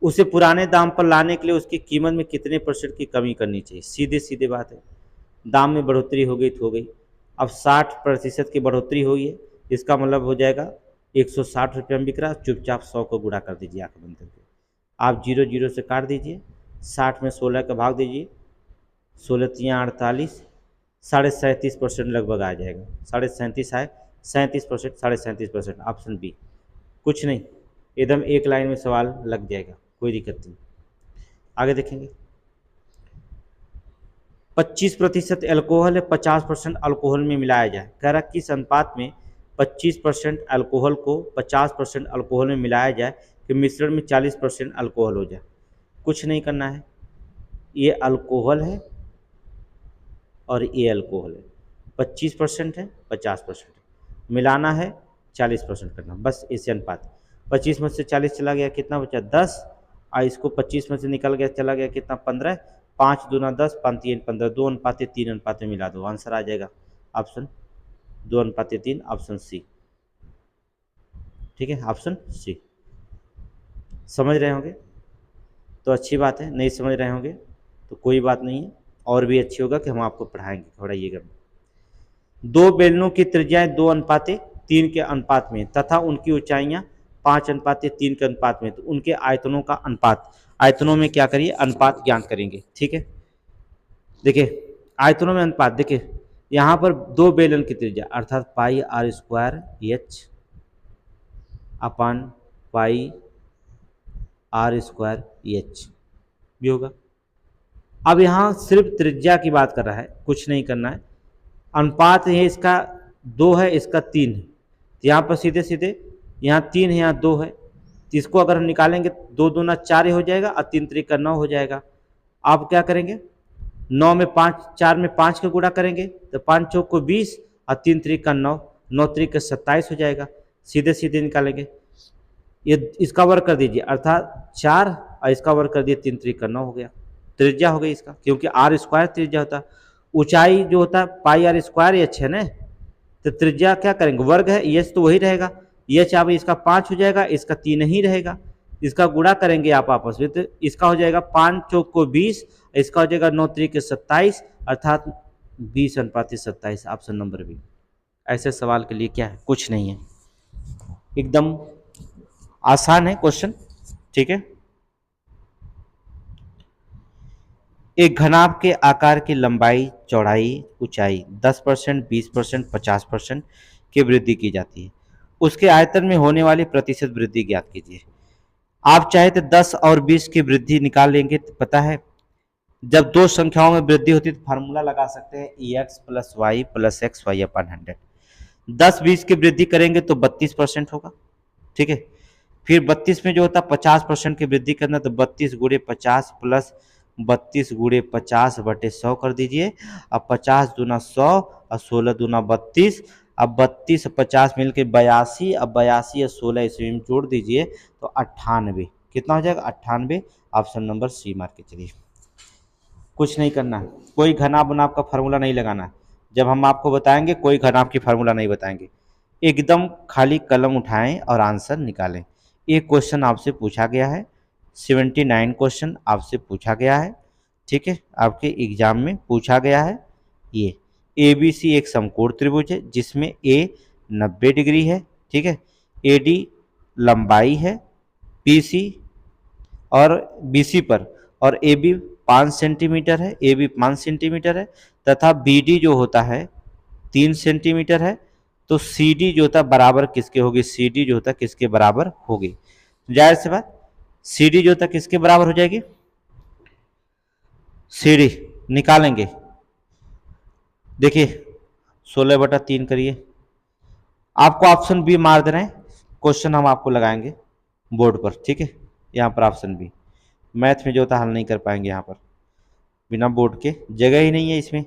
उसे पुराने दाम पर लाने के लिए उसकी कीमत में कितने % की कमी करनी चाहिए? सीधे सीधे बात है, दाम में बढ़ोतरी हो गई तो हो गई। अब 60% की बढ़ोतरी हुई है, इसका मतलब हो जाएगा 160 रुपये में बिक रहा, चुपचाप 100 को गुणा कर दीजिए आंख बंद करके। आप 0 0 से काट दीजिए, 60 में 16 का भाग दीजिए, 16 तियाँ 48, 37.5% लगभग आ जाएगा। 37.5 आए, 37%, 37.5%, ऑप्शन बी। कुछ नहीं, एकदम एक लाइन में सवाल लग जाएगा, कोई दिक्कत नहीं। आगे देखेंगे, 25% अल्कोहल है, 50% अल्कोहल में मिलाया जाए। कह रहा किस अनुपात में 25% अल्कोहल को 50% अल्कोहल में मिलाया जाए कि मिश्रण में 40% अल्कोहल हो जाए? कुछ नहीं करना है, ये अल्कोहल है और ये अल्कोहल है, 25% है 50% है, मिलाना है 40% करना, बस इसे अनुपात। 25 में से 40 चला गया, कितना बचा? 10, और इसको 25 में से निकल गया, चला गया कितना? 15, 5 दूना 10, 5 3 15, 2 अनुपात 3 अनुपात में मिला दो, आंसर आ जाएगा ऑप्शन 2 अनुपात 3, ऑप्शन सी। ठीक है, ऑप्शन सी। समझ रहे होंगे तो अच्छी बात है, नहीं समझ रहे होंगे तो कोई बात नहीं है, और भी अच्छी होगा कि हम आपको पढ़ाएंगे, घबराइएगा। 2 बेलनों की त्रिज्याएं 2 अनुपात 3 के अनुपात में तथा उनकी ऊंचाइयां 5 अनुपात 3 के अनुपात में, तो उनके आयतनों का अनुपात, आयतनों में क्या करिए? अनुपात ज्ञात करेंगे। ठीक है, देखिए आयतनों में अनुपात, देखिए यहाँ पर 2 बेलन की त्रिज्या अर्थात पाई आर स्क्वायर एच अपान पाई आर स्क्वायर एच भी होगा। अब यहाँ सिर्फ त्रिज्या की बात कर रहा है, कुछ नहीं करना है। अनुपात है इसका 2 है, इसका 3 है, तो यहाँ पर सीधे सीधे यहाँ 3 है, यहाँ 2 है, तो इसको अगर हम निकालेंगे 2 दूना 4 हो जाएगा और 3 त्रिक 9 हो जाएगा। आप क्या करेंगे? 9 में 5, 4 में 5 का गुणा करेंगे तो 5 चौक को 20 और 3 त्रिक 9, 9 त्रिक 27 हो जाएगा। सीधे सीधे निकालेंगे। ये इसका वर्ग कर दीजिए, अर्थात 4 और इसका वर्ग कर दिए 3 3 9 हो गया, त्रिज्या हो गई इसका, क्योंकि आर स्क्वायर त्रिज्या होता है। ऊंचाई जो होता है पाई आर स्क्वायर एच है ना, तो त्रिज्या क्या करेंगे, वर्ग है, एच तो वही रहेगा, एच आप इसका 5 हो जाएगा, इसका 3 ही रहेगा, इसका गुणा करेंगे आप आपस में, तो इसका हो जाएगा 5 चौक को 20, इसका हो जाएगा 9 3 27, अर्थात 20:27, ऑप्शन नंबर बी। ऐसे सवाल के लिए क्या है, कुछ नहीं है, एकदम आसान है क्वेश्चन, ठीक है। एक घनाभ के आकार की लंबाई, चौड़ाई, ऊंचाई 10%, 20%, 50% की वृद्धि की जाती है। उसके आयतन में होने वाली प्रतिशत वृद्धि ज्ञात कीजिए। आप चाहे तो 10 और 20 की वृद्धि निकाल लेंगे, तो पता है जब दो संख्याओं में वृद्धि होती है तो फार्मूला लगा सकते हैं EX + Y + XY/100। 10-20 की वृद्धि करेंगे तो 32% होगा, ठीक है। फिर 32 में जो होता है 50% की वृद्धि करना, तो 32 × 50 + 32 × 50/100 कर दीजिए। अब 50 दूना 100 और 16 दूना 32, अब 32 और 50 मिलकर 82, अब 82 और 16 इसमें जोड़ दीजिए तो 98, कितना हो जाएगा 98, ऑप्शन नंबर सी मार के चलिए। कुछ नहीं करना है, कोई घनाभ बनाभ का फार्मूला नहीं लगाना है, जब हम आपको बताएंगे कोई घनाभ की फार्मूला नहीं बताएंगे, एकदम खाली कलम उठाएं और आंसर निकालें। एक क्वेश्चन आपसे पूछा गया है, 79 क्वेश्चन आपसे पूछा गया है, ठीक है, आपके एग्जाम में पूछा गया है। ये ABC एक समकोण त्रिभुज है जिसमें A 90 डिग्री है, ठीक है, AD लंबाई है BC और BC पर, और AB 5 सेंटीमीटर है, AB 5 सेंटीमीटर है, तथा BD जो होता है 3 सेंटीमीटर है, तो CD जो होता है बराबर किसके होगी, CD जो होता है किसके बराबर होगी, जाहिर सी बात CD जो होता है किसके बराबर हो जाएगी, CD निकालेंगे, देखिए 16/3 करिए, आपको ऑप्शन बी मार दे रहे हैं, क्वेश्चन हम आपको लगाएंगे बोर्ड पर, ठीक है, यहाँ पर ऑप्शन बी, मैथ में जो होता हल नहीं कर पाएंगे यहाँ पर, बिना बोर्ड के जगह ही नहीं है इसमें।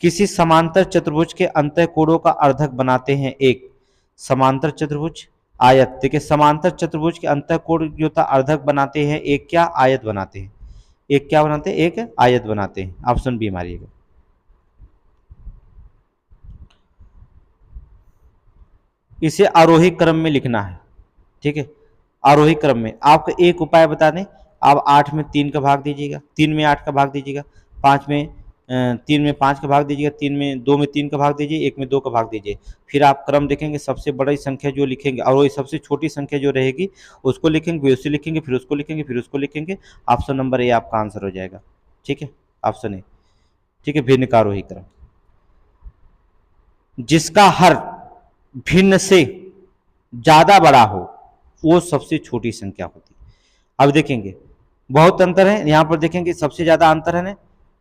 किसी समांतर चतुर्भुज के अंतःकोणों का अर्धक बनाते हैं एक समांतर चतुर्भुज आयत, देखिए समांतर चतुर्भुज के अंतःकोण जो था अर्धक बनाते हैं एक क्या, आयत बनाते हैं, एक क्या बनाते हैं, एक आयत बनाते हैं, ऑप्शन बी मारिएगा। इसे आरोही क्रम में लिखना है, ठीक है, आरोही क्रम में। आपको एक उपाय बता दें, आप 8 में 3 का भाग दीजिएगा, 3 में 8 का भाग दीजिएगा, 5 में 3 में 5 का भाग दीजिएगा, 3 में 2 में 3 का भाग दीजिए, 1 में 2 का भाग दीजिए, फिर आप क्रम देखेंगे, सबसे बड़ी संख्या जो लिखेंगे और वही सबसे छोटी संख्या जो रहेगी उसको लिखेंगे, फिर उसे लिखेंगे, फिर उसको लिखेंगे, फिर उसको लिखेंगे, ऑप्शन नंबर ए आपका आंसर हो जाएगा, ठीक है, ऑप्शन ए, ठीक है। भिन्न का आरोही क्रम, जिसका हर भिन्न से ज्यादा बड़ा हो वो सबसे छोटी संख्या होती है। अब देखेंगे बहुत अंतर है, यहाँ पर देखेंगे सबसे ज्यादा अंतर है ना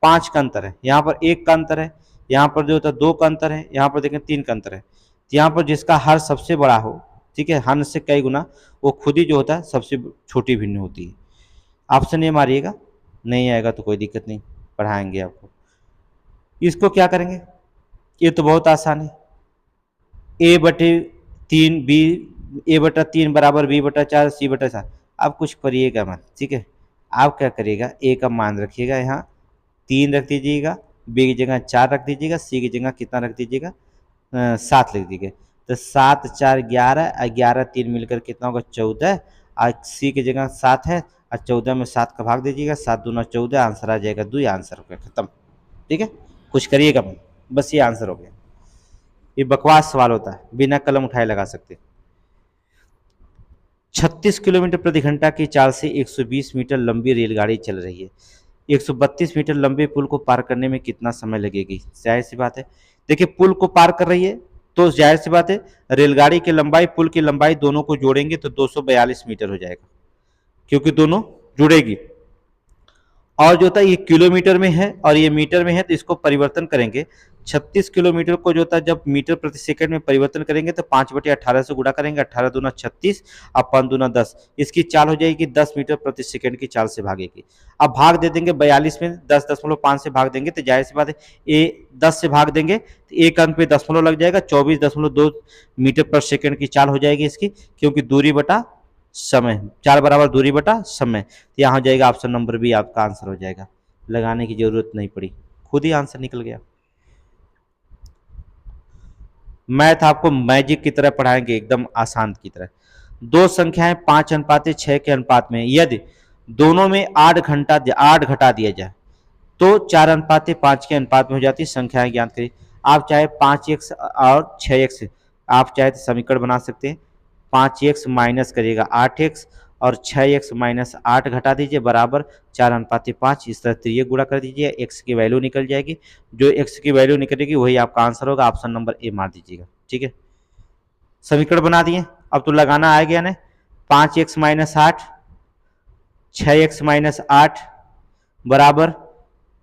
5 का अंतर है, यहाँ पर 1 का अंतर है, यहाँ पर जो होता है 2 का अंतर है, यहाँ पर देखें 3 का अंतर है, तो यहाँ पर जिसका हर सबसे बड़ा हो, ठीक है, हर से कई गुना, वो खुद ही जो होता है सबसे छोटी भिन्न होती है। ऑप्शन ए मारिएगा, नहीं आएगा तो कोई दिक्कत नहीं, पढ़ाएंगे आपको। इसको क्या करेंगे, ये तो बहुत आसान है, A/3 B, A/3 बराबर B/4 C/4, आप कुछ करिएगा मत, ठीक है, आप क्या करिएगा, A का मान रखिएगा यहाँ 3 रख दीजिएगा, B की जगह 4 रख दीजिएगा, C की जगह कितना रख दीजिएगा 7 लिख दीजिएगा, तो 7 4 11, 11 3 मिलकर कितना होगा 14, और C की जगह 7 है और 14 में 7 का भाग दीजिएगा, 7 दूना 14, आंसर आ जाएगा 2, आंसर हो गया खत्म, ठीक है, कुछ करिएगा मत, बस ये आंसर हो गया। ये बकवास सवाल होता है, बिना कलम उठाए लगा सकते। 36 किलोमीटर प्रति घंटा की चाल से 120 मीटर लंबी रेलगाड़ी चल रही है, 132 मीटर लंबे पुल को पार करने में कितना समय लगेगी, जाहिर सी बात है, देखिए पुल को पार कर रही है तो जाहिर सी बात है रेलगाड़ी की लंबाई पुल की लंबाई दोनों को जोड़ेंगे तो 242 मीटर हो जाएगा, क्योंकि दोनों जुड़ेगी, और जो होता है ये किलोमीटर में है और ये मीटर में है, तो इसको परिवर्तन करेंगे 36 किलोमीटर को जो होता है जब मीटर प्रति सेकंड में परिवर्तन करेंगे तो 5/18 से गुणा करेंगे, 18 दूना 36 और 5 दूना 10, इसकी चाल हो जाएगी 10 मीटर प्रति सेकंड की चाल से भागेगी। अब भाग दे देंगे 42 में 10.5 से भाग देंगे तो जाहिर सी बात है ये 10 से भाग देंगे तो एक अंक पे दशमलव लग जाएगा, 24.2 मीटर पर सेकंड की चाल हो जाएगी इसकी, क्योंकि दूरी बटा समय, चाल बराबर दूरी बटा समय। तो यहाँ हो जाएगा ऑप्शन नंबर बी आपका आंसर हो जाएगा, लगाने की जरूरत नहीं पड़ी, खुद ही आंसर निकल गया। मैथ आपको मैजिक की तरह पढ़ाएंगे, एकदम आसान की तरह। दो संख्याएं 5:6 के अनुपात में यदि दोनों में 8 घटा दिया जाए तो 4:5 के अनुपात में हो जाती है। संख्याएं ज्ञात करिए। आप चाहे 5x और 6x आप चाहे तो समीकरण बना सकते हैं। 5x माइनस करिएगा 8x और 6x माइनस 8 घटा दीजिए बराबर 4:5। इस तरह त्रिय गुणा कर दीजिए, x की वैल्यू निकल जाएगी, जो x की वैल्यू निकलेगी वही आपका आंसर होगा। ऑप्शन नंबर ए मार दीजिएगा, ठीक है। समीकरण बना दिए, अब तो लगाना आ गया ना। 5x माइनस 8, 6x माइनस 8 बराबर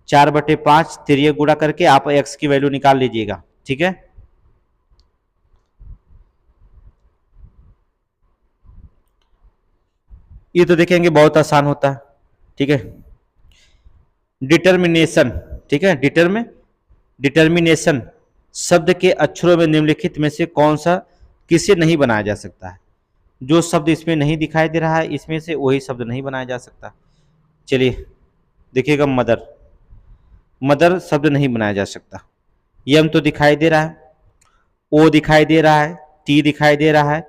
4/5, त्रिय गुणा करके आप x की वैल्यू निकाल लीजिएगा, ठीक है। ये तो देखेंगे बहुत आसान होता है, ठीक है। डिटर्मिनेशन, ठीक है। डिटर्मिनेशन शब्द के अक्षरों में निम्नलिखित में से कौन सा किसे नहीं बनाया जा सकता है? जो शब्द इसमें नहीं दिखाई दे रहा है इसमें से वही शब्द नहीं बनाया जा सकता। चलिए देखिएगा, मदर, मदर शब्द नहीं बनाया जा सकता। यम तो दिखाई दे रहा है, ओ दिखाई दे रहा है, टी दिखाई दे रहा है,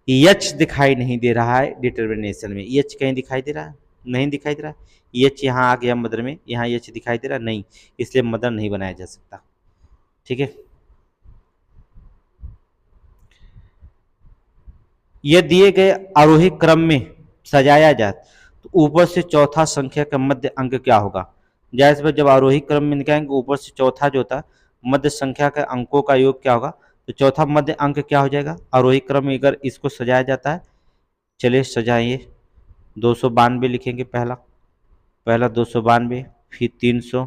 यच दिखाई नहीं दे रहा है। डिटर्मिनेशन में यच कहीं दिखाई दे रहा है? नहीं दिखाई दे रहा है। यच यहाँ आ गया मदर में, यहाँ यच दिखाई दे रहा है नहीं, इसलिए मदर नहीं बनाया जा सकता, ठीक है। यह दिए गए आरोही क्रम में सजाया जाए तो ऊपर से चौथा संख्या का मध्य अंक क्या होगा? जाहिर सी बात, जब आरोही क्रम में निकालेंगे ऊपर से चौथा जो होता है मध्य संख्या के अंकों का योग क्या होगा, तो चौथा मध्य अंक क्या हो जाएगा आरोही क्रम में अगर इसको सजाया जाता है। चलिए सजाइए, 292 लिखेंगे, पहला 292, फिर 300,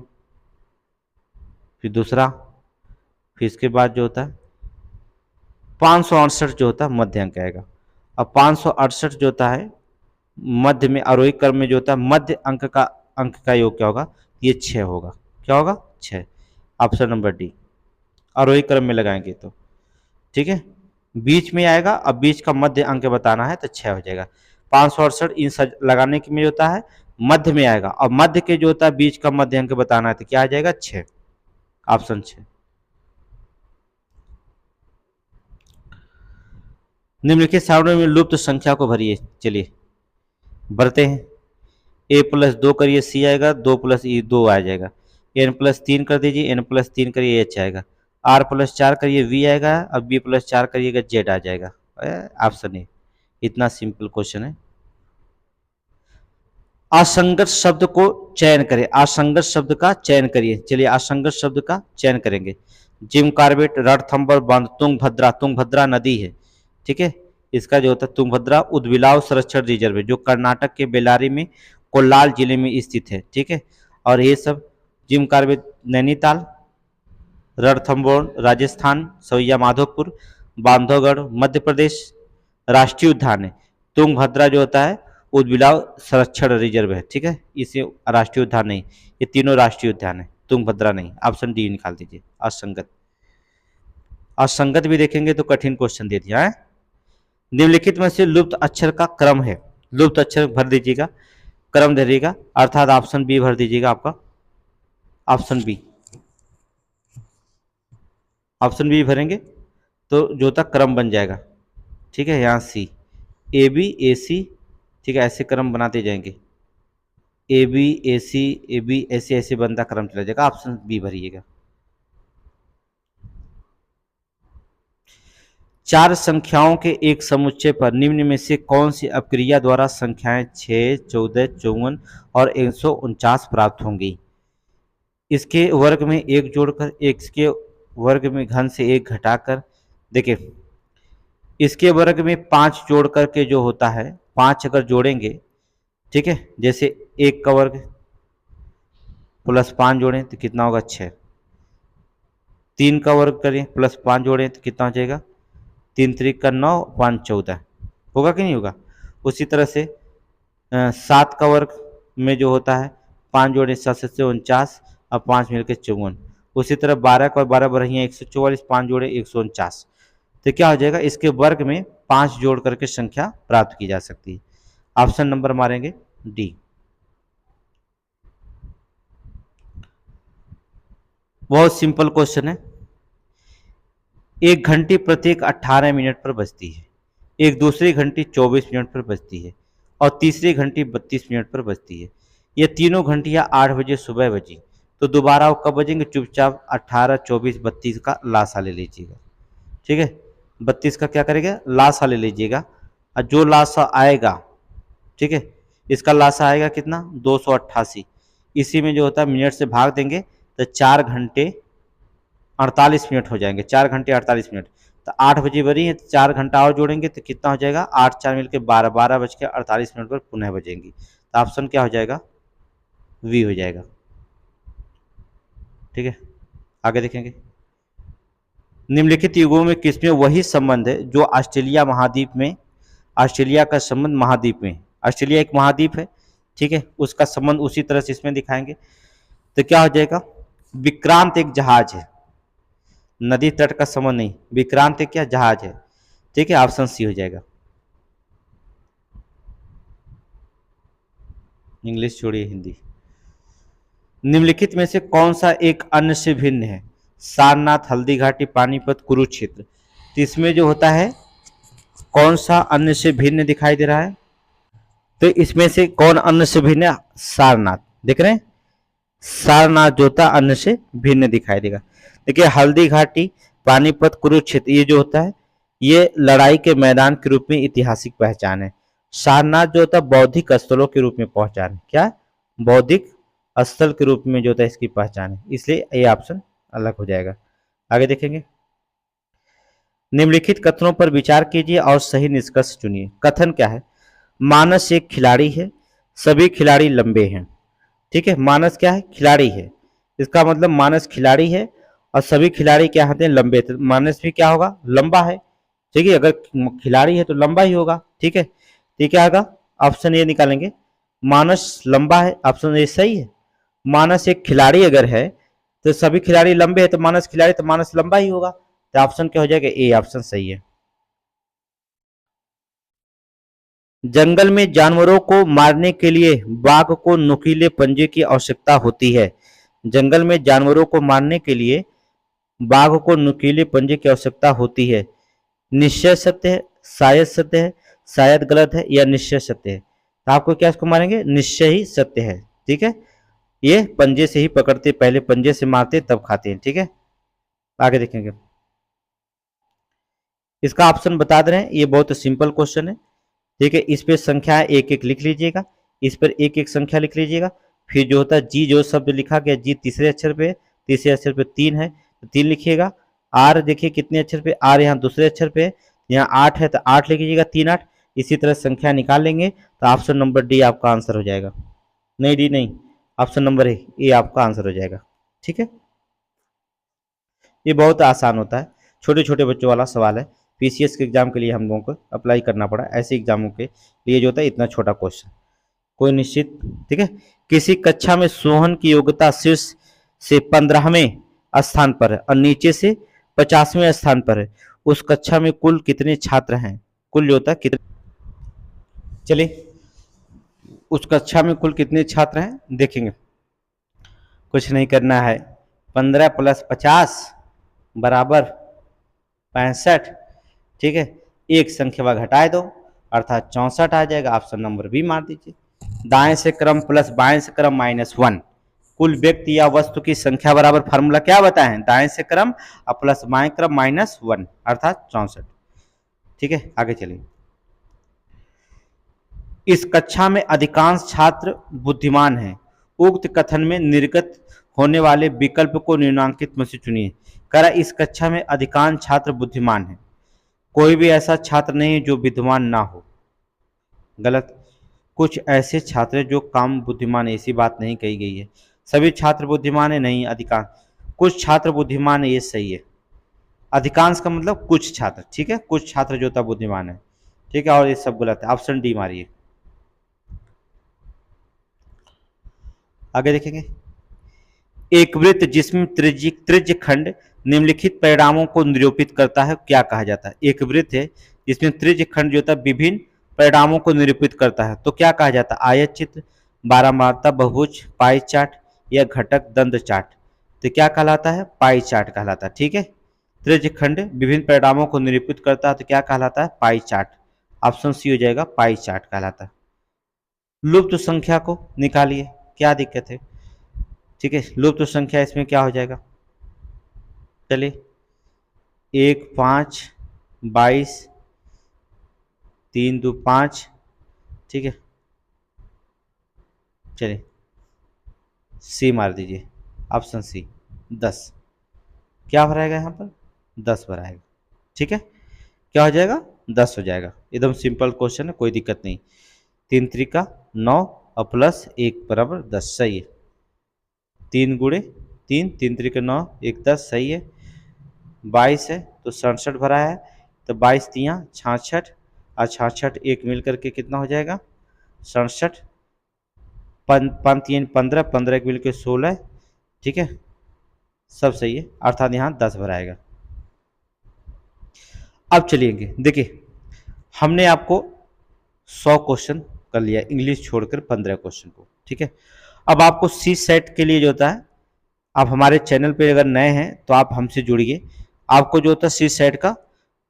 फिर दूसरा, फिर इसके बाद जो होता है 568 जो होता है मध्य अंक आएगा। अब 568 जो होता है मध्य में आरोही क्रम में जो होता है मध्य अंक का योग क्या होगा? ये 6 होगा। क्या होगा? 6। ऑप्शन नंबर डी आरोही क्रम में लगाएंगे तो, ठीक है। बीच में आएगा, अब बीच का मध्य अंक बताना है तो 6 हो जाएगा। 568 इन लगाने के में होता है मध्य में आएगा, और मध्य के जो होता है बीच का मध्य अंक बताना है तो क्या आ जाएगा? 6। ऑप्शन 6। निम्नलिखित सारणियों में लुप्त संख्या को भरिए। चलिए भरते हैं। a+2 करिए सी आएगा, 2 + 2 आ जाएगा। n+3 कर दीजिए, n+3 करिए h आएगा। r+4 करिए v आएगा, अब b+4 करिएगा z आ जाएगा। Option A. इतना सिंपल क्वेश्चन है। असंगत शब्द को चयन करें। असंगत शब्द का चयन करिए। चलिए असंगत शब्द का चयन करेंगे। जिम कार्बेट, रणथंभौर बांध, तुंगभद्रा, तुंगभद्रा नदी है, ठीक है। इसका जो होता है तुंगभद्रा उद्बिलाव संरक्षण रिजर्व है जो कर्नाटक के बेल्लारी में कोल्लार जिले में स्थित है, ठीक है। और ये सब जिम कार्बेट नैनीताल, रणथंभौर राजस्थान, सवैया माधोपुर, बांधवगढ़ मध्य प्रदेश राष्ट्रीय उद्यान है। तुंगभद्रा जो होता है उद्बिलाव संरक्षण रिजर्व है, ठीक है। इसे राष्ट्रीय उद्यान नहीं, ये तीनों राष्ट्रीय उद्यान है, तुंगभद्रा नहीं। ऑप्शन डी निकाल दीजिए असंगत। असंगत भी देखेंगे तो कठिन क्वेश्चन दे दिया है। निम्नलिखित में से लुप्त अक्षर का क्रम है। लुप्त अक्षर भर दीजिएगा, क्रम धरिएगा, अर्थात ऑप्शन बी भर दीजिएगा आपका। ऑप्शन बी, ऑप्शन बी भरेंगे तो जो तक क्रम बन जाएगा, ठीक है। यहाँ सी, ए बी ए सी, ठीक है, ऐसे क्रम बनाते जाएंगे। ए बी ए बी ऐसे ऐसे बनता क्रम चला जाएगा। Option B भरिएगा। 4 संख्याओं के एक समुच्चय पर निम्न में से कौन सी अपक्रिया द्वारा संख्याएं 6, 14, 54 और 149 प्राप्त होंगी? इसके वर्ग में 1 जोड़कर, इसके वर्ग में घन से 1 घटाकर, देखिए इसके वर्ग में 5 जोड़ करके जो होता है 5 अगर जोड़ेंगे, ठीक है, जैसे 1 का वर्ग +5 जोड़ें तो कितना होगा? 6। 3 का वर्ग करें प्लस 5 जोड़ें तो कितना हो जाएगा, 3 त्रिक का 9, 5 14, होगा कि नहीं होगा। उसी तरह से 7 का वर्ग में जो होता है 5 जोड़े 7 से 49 और 5 मिलकर 54। उसी तरह 12 का 12 बढ़िया 144, 5 जोड़े 149। तो क्या हो जाएगा, इसके वर्ग में 5 जोड़ करके संख्या प्राप्त की जा सकती है। ऑप्शन नंबर मारेंगे डी। बहुत सिंपल क्वेश्चन है। एक घंटी प्रत्येक 18 मिनट पर बजती है, एक दूसरी घंटी 24 मिनट पर बजती है और तीसरी घंटी 32 मिनट पर बजती है। ये तीनों घंटियां 8 बजे सुबह बजी, तो दोबारा वो कब बजेंगे, चुपचाप 18, 24, 32 का लासा ले लीजिएगा। ठीक है, 32 का क्या करेगा, लासा ले लीजिएगा, और जो लासा आएगा, ठीक है, इसका लासा आएगा कितना, 288। इसी में जो होता है मिनट से भाग देंगे तो 4 घंटे 48 मिनट हो जाएंगे, 4 घंटे 48 मिनट। तो 8 बजे बनी है तो 4 घंटा और जोड़ेंगे तो कितना हो जाएगा, 8 4 मिलकर 12, 12 बज के 48 मिनट पर पुनः बजेंगी। तो ऑप्शन क्या हो जाएगा, वी हो जाएगा। ठीक है, आगे देखेंगे। निम्नलिखित युगों में किसमें वही संबंध है जो ऑस्ट्रेलिया महाद्वीप में, ऑस्ट्रेलिया का संबंध महाद्वीप में, ऑस्ट्रेलिया एक महाद्वीप है, ठीक है, उसका संबंध उसी तरह से इसमें दिखाएंगे। तो क्या हो जाएगा, विक्रांत एक जहाज है, नदी तट का संबंध नहीं, विक्रांत एक क्या जहाज है। ठीक है, ऑप्शन सी हो जाएगा। इंग्लिश छोड़िए, हिंदी। निम्नलिखित में से कौन सा एक अन्य से भिन्न है, सारनाथ, हल्दी घाटी, पानीपत, कुरुक्षेत्र। तो इसमें जो होता है कौन सा अन्य से भिन्न दिखाई दे रहा है, तो इसमें से कौन अन्य से भिन्न है, सारनाथ। देख रहे हैं, सारनाथ जो होता है अन्य से भिन्न दिखाई देगा। देखिए हल्दी घाटी, पानीपत, कुरुक्षेत्र, ये जो होता है ये लड़ाई के मैदान के रूप में ऐतिहासिक पहचान है। सारनाथ जो होता है बौद्धिक स्थलों के रूप में पहचान है, क्या, बौद्धिक स्थल के रूप में जो होता है इसकी पहचान है, इसलिए ये ऑप्शन अलग हो जाएगा। आगे देखेंगे। निम्नलिखित कथनों पर विचार कीजिए और सही निष्कर्ष चुनिए। कथन क्या है, मानस एक खिलाड़ी है, सभी खिलाड़ी लंबे हैं। ठीक है, मानस क्या है, खिलाड़ी है, इसका मतलब मानस खिलाड़ी है और सभी खिलाड़ी क्या होते हैं, लंबे, तो मानस भी क्या होगा, लंबा है। ठीक है, अगर खिलाड़ी है तो लंबा ही होगा। ठीक है, तो क्या होगा, ऑप्शन ए निकालेंगे, मानस लंबा है, ऑप्शन ए सही है। मानस एक खिलाड़ी अगर है तो सभी खिलाड़ी लंबे है, तो मानस खिलाड़ी, तो मानस लंबा ही होगा, तो ऑप्शन क्या हो जाएगा, ए ऑप्शन सही है। जंगल में जानवरों को मारने के लिए बाघ को नुकीले पंजे की आवश्यकता होती है। जंगल में जानवरों को मारने के लिए बाघ को नुकीले पंजे की आवश्यकता होती है। निश्चय सत्य है, शायद सत्य है, शायद गलत है, या निश्चय सत्य है। तो आपको क्या इसको मारेंगे, निश्चय ही सत्य है। ठीक है, ये पंजे से ही पकड़ते, पहले पंजे से मारते तब खाते हैं। ठीक है, आगे देखेंगे। इसका ऑप्शन बता दे रहे हैं, ये बहुत सिंपल क्वेश्चन है। ठीक है, इस पे संख्या एक एक लिख लीजिएगा, इस पर एक एक संख्या लिख लीजिएगा। फिर जो होता है जी, जो शब्द लिखा गया जी तीसरे अक्षर पे, तीसरे अक्षर पे 3 है तो 3 लिखिएगा। आर देखिए कितने अक्षर पे, आर यहाँ दूसरे अक्षर पे, यहाँ 8 है तो 8 लिखिएगा, 3 8। इसी तरह संख्या निकाल लेंगे तो ऑप्शन नंबर डी आपका आंसर हो जाएगा। नहीं डी नहीं, ऑप्शन नंबर ए आपका आंसर हो जाएगा। ठीक है, ये बहुत आसान होता है, छोटे छोटे बच्चों वाला सवाल है। पीसीएस के एग्जाम के लिए हम लोगों को अप्लाई करना पड़ा, ऐसे एग्जामों के लिए जो होता है इतना छोटा क्वेश्चन, कोई निश्चित। ठीक है, किसी कक्षा में सोहन की योग्यता शीर्ष से 15वें स्थान पर है और नीचे से 50वें स्थान पर है, उस कक्षा में कुल कितने छात्र हैं, कुल जो होता है कितने, चलिए उस कक्षा में कुल कितने छात्र हैं देखेंगे। कुछ नहीं करना है, 15 + 50 बराबर 65। ठीक है, एक संख्या घटाए दो अर्थात 64 आ जाएगा, ऑप्शन नंबर बी मार दीजिए। दाएं से क्रम प्लस बाएं से क्रम -1, कुल व्यक्ति या वस्तु की संख्या बराबर, फार्मूला क्या बताएं, दाएं से क्रम और प्लस बाएं क्रम -1 अर्थात 64। ठीक है, आगे चलिए। इस कक्षा में अधिकांश छात्र बुद्धिमान हैं, उक्त कथन में निर्गत होने वाले विकल्प को निम्नांकित में से चुनिए। करा इस कक्षा में अधिकांश छात्र बुद्धिमान हैं, कोई भी ऐसा छात्र नहीं जो विद्वान ना हो, गलत। कुछ ऐसे छात्र जो काम बुद्धिमान है, ऐसी बात नहीं कही गई है। सभी छात्र बुद्धिमान है नहीं, अधिकांश। कुछ छात्र बुद्धिमान है, ये सही है। अधिकांश का मतलब कुछ छात्र, ठीक है, कुछ छात्र जो होता है बुद्धिमान है, ठीक है, और ये सब गलत है। ऑप्शन डी मारिए। आगे देखेंगे, एक वृत्त जिसमें त्रिज्य खंड निम्नलिखित परिणामों को निरूपित करता है, क्या कहा जाता है? एक वृत्त है जिसमें त्रिज्य खंड जो होता है विभिन्न परिणामों को निरूपित करता है, तो क्या कहा जाता है? आयत चित्र, बारहमारता बहुभुज, पाई चार्ट या घटक दंड चार्ट। तो क्या कहलाता है? पाई चार्ट कहलाता है, ठीक है। त्रिज्य खंड विभिन्न परिणामों को निरूपित करता है, तो क्या कहलाता है? Pie chart. ऑप्शन सी हो जाएगा, पाई चार्ट कहलाता है। लुप्त संख्या को निकालिए, क्या दिक्कत है? ठीक है, लुप्त संख्या इसमें क्या हो जाएगा? चलिए, 1 5 22 3 2 5, ठीक है। चलिए सी मार दीजिए, ऑप्शन सी 10। क्या भराएगा यहाँ पर? 10 भराएगा, ठीक है। क्या हो जाएगा? 10 हो जाएगा। एकदम सिंपल क्वेश्चन है, कोई दिक्कत नहीं। 3 त्रिका 9 और प्लस 1 बराबर 10, सही है। 3 गुणे 3, 3 त्रिका 9, 1 10, सही है। 22 है तो 67 भरा है, तो 22 तियाँ 66 और 66 एक मिल करके कितना हो जाएगा? 67। 5 3 15, 15 एक मिल के 16, ठीक है, सब सही है, अर्थात यहाँ 10 भराएगा। अब चलिए देखिए, हमने आपको 100 क्वेश्चन कर लिया, इंग्लिश छोड़कर 15 क्वेश्चन को, ठीक है। अब आपको सी सेट के लिए जो होता है, आप हमारे चैनल पे अगर नए हैं तो आप हमसे जुड़िए। आपको जो होता है सी सेट का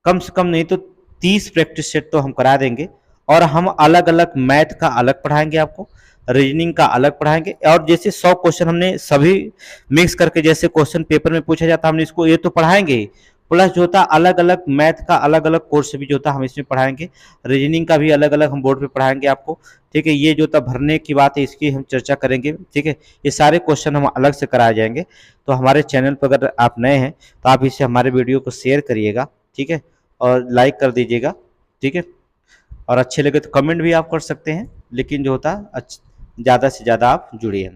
कम से कम नहीं तो 30 प्रैक्टिस सेट तो हम करा देंगे, और हम अलग अलग मैथ का अलग पढ़ाएंगे आपको, रीजनिंग का अलग पढ़ाएंगे, और जैसे 100 क्वेश्चन हमने सभी मिक्स करके जैसे क्वेश्चन पेपर में पूछा जाता है हमने इसको ये तो पढ़ाएंगे ही, प्लस जो होता है अलग अलग मैथ का अलग अलग कोर्स भी जो होता है हम इसमें पढ़ाएंगे, रीजनिंग का भी अलग अलग हम बोर्ड पे पढ़ाएंगे आपको, ठीक है। ये जो होता भरने की बात है इसकी हम चर्चा करेंगे, ठीक है। ये सारे क्वेश्चन हम अलग से कराए जाएंगे। तो हमारे चैनल पर अगर आप नए हैं तो आप इसे हमारे वीडियो को शेयर करिएगा, ठीक है, और लाइक कर दीजिएगा, ठीक है। और अच्छे लगे तो कमेंट भी आप कर सकते हैं, लेकिन जो होता है ज़्यादा से ज़्यादा आप जुड़िए।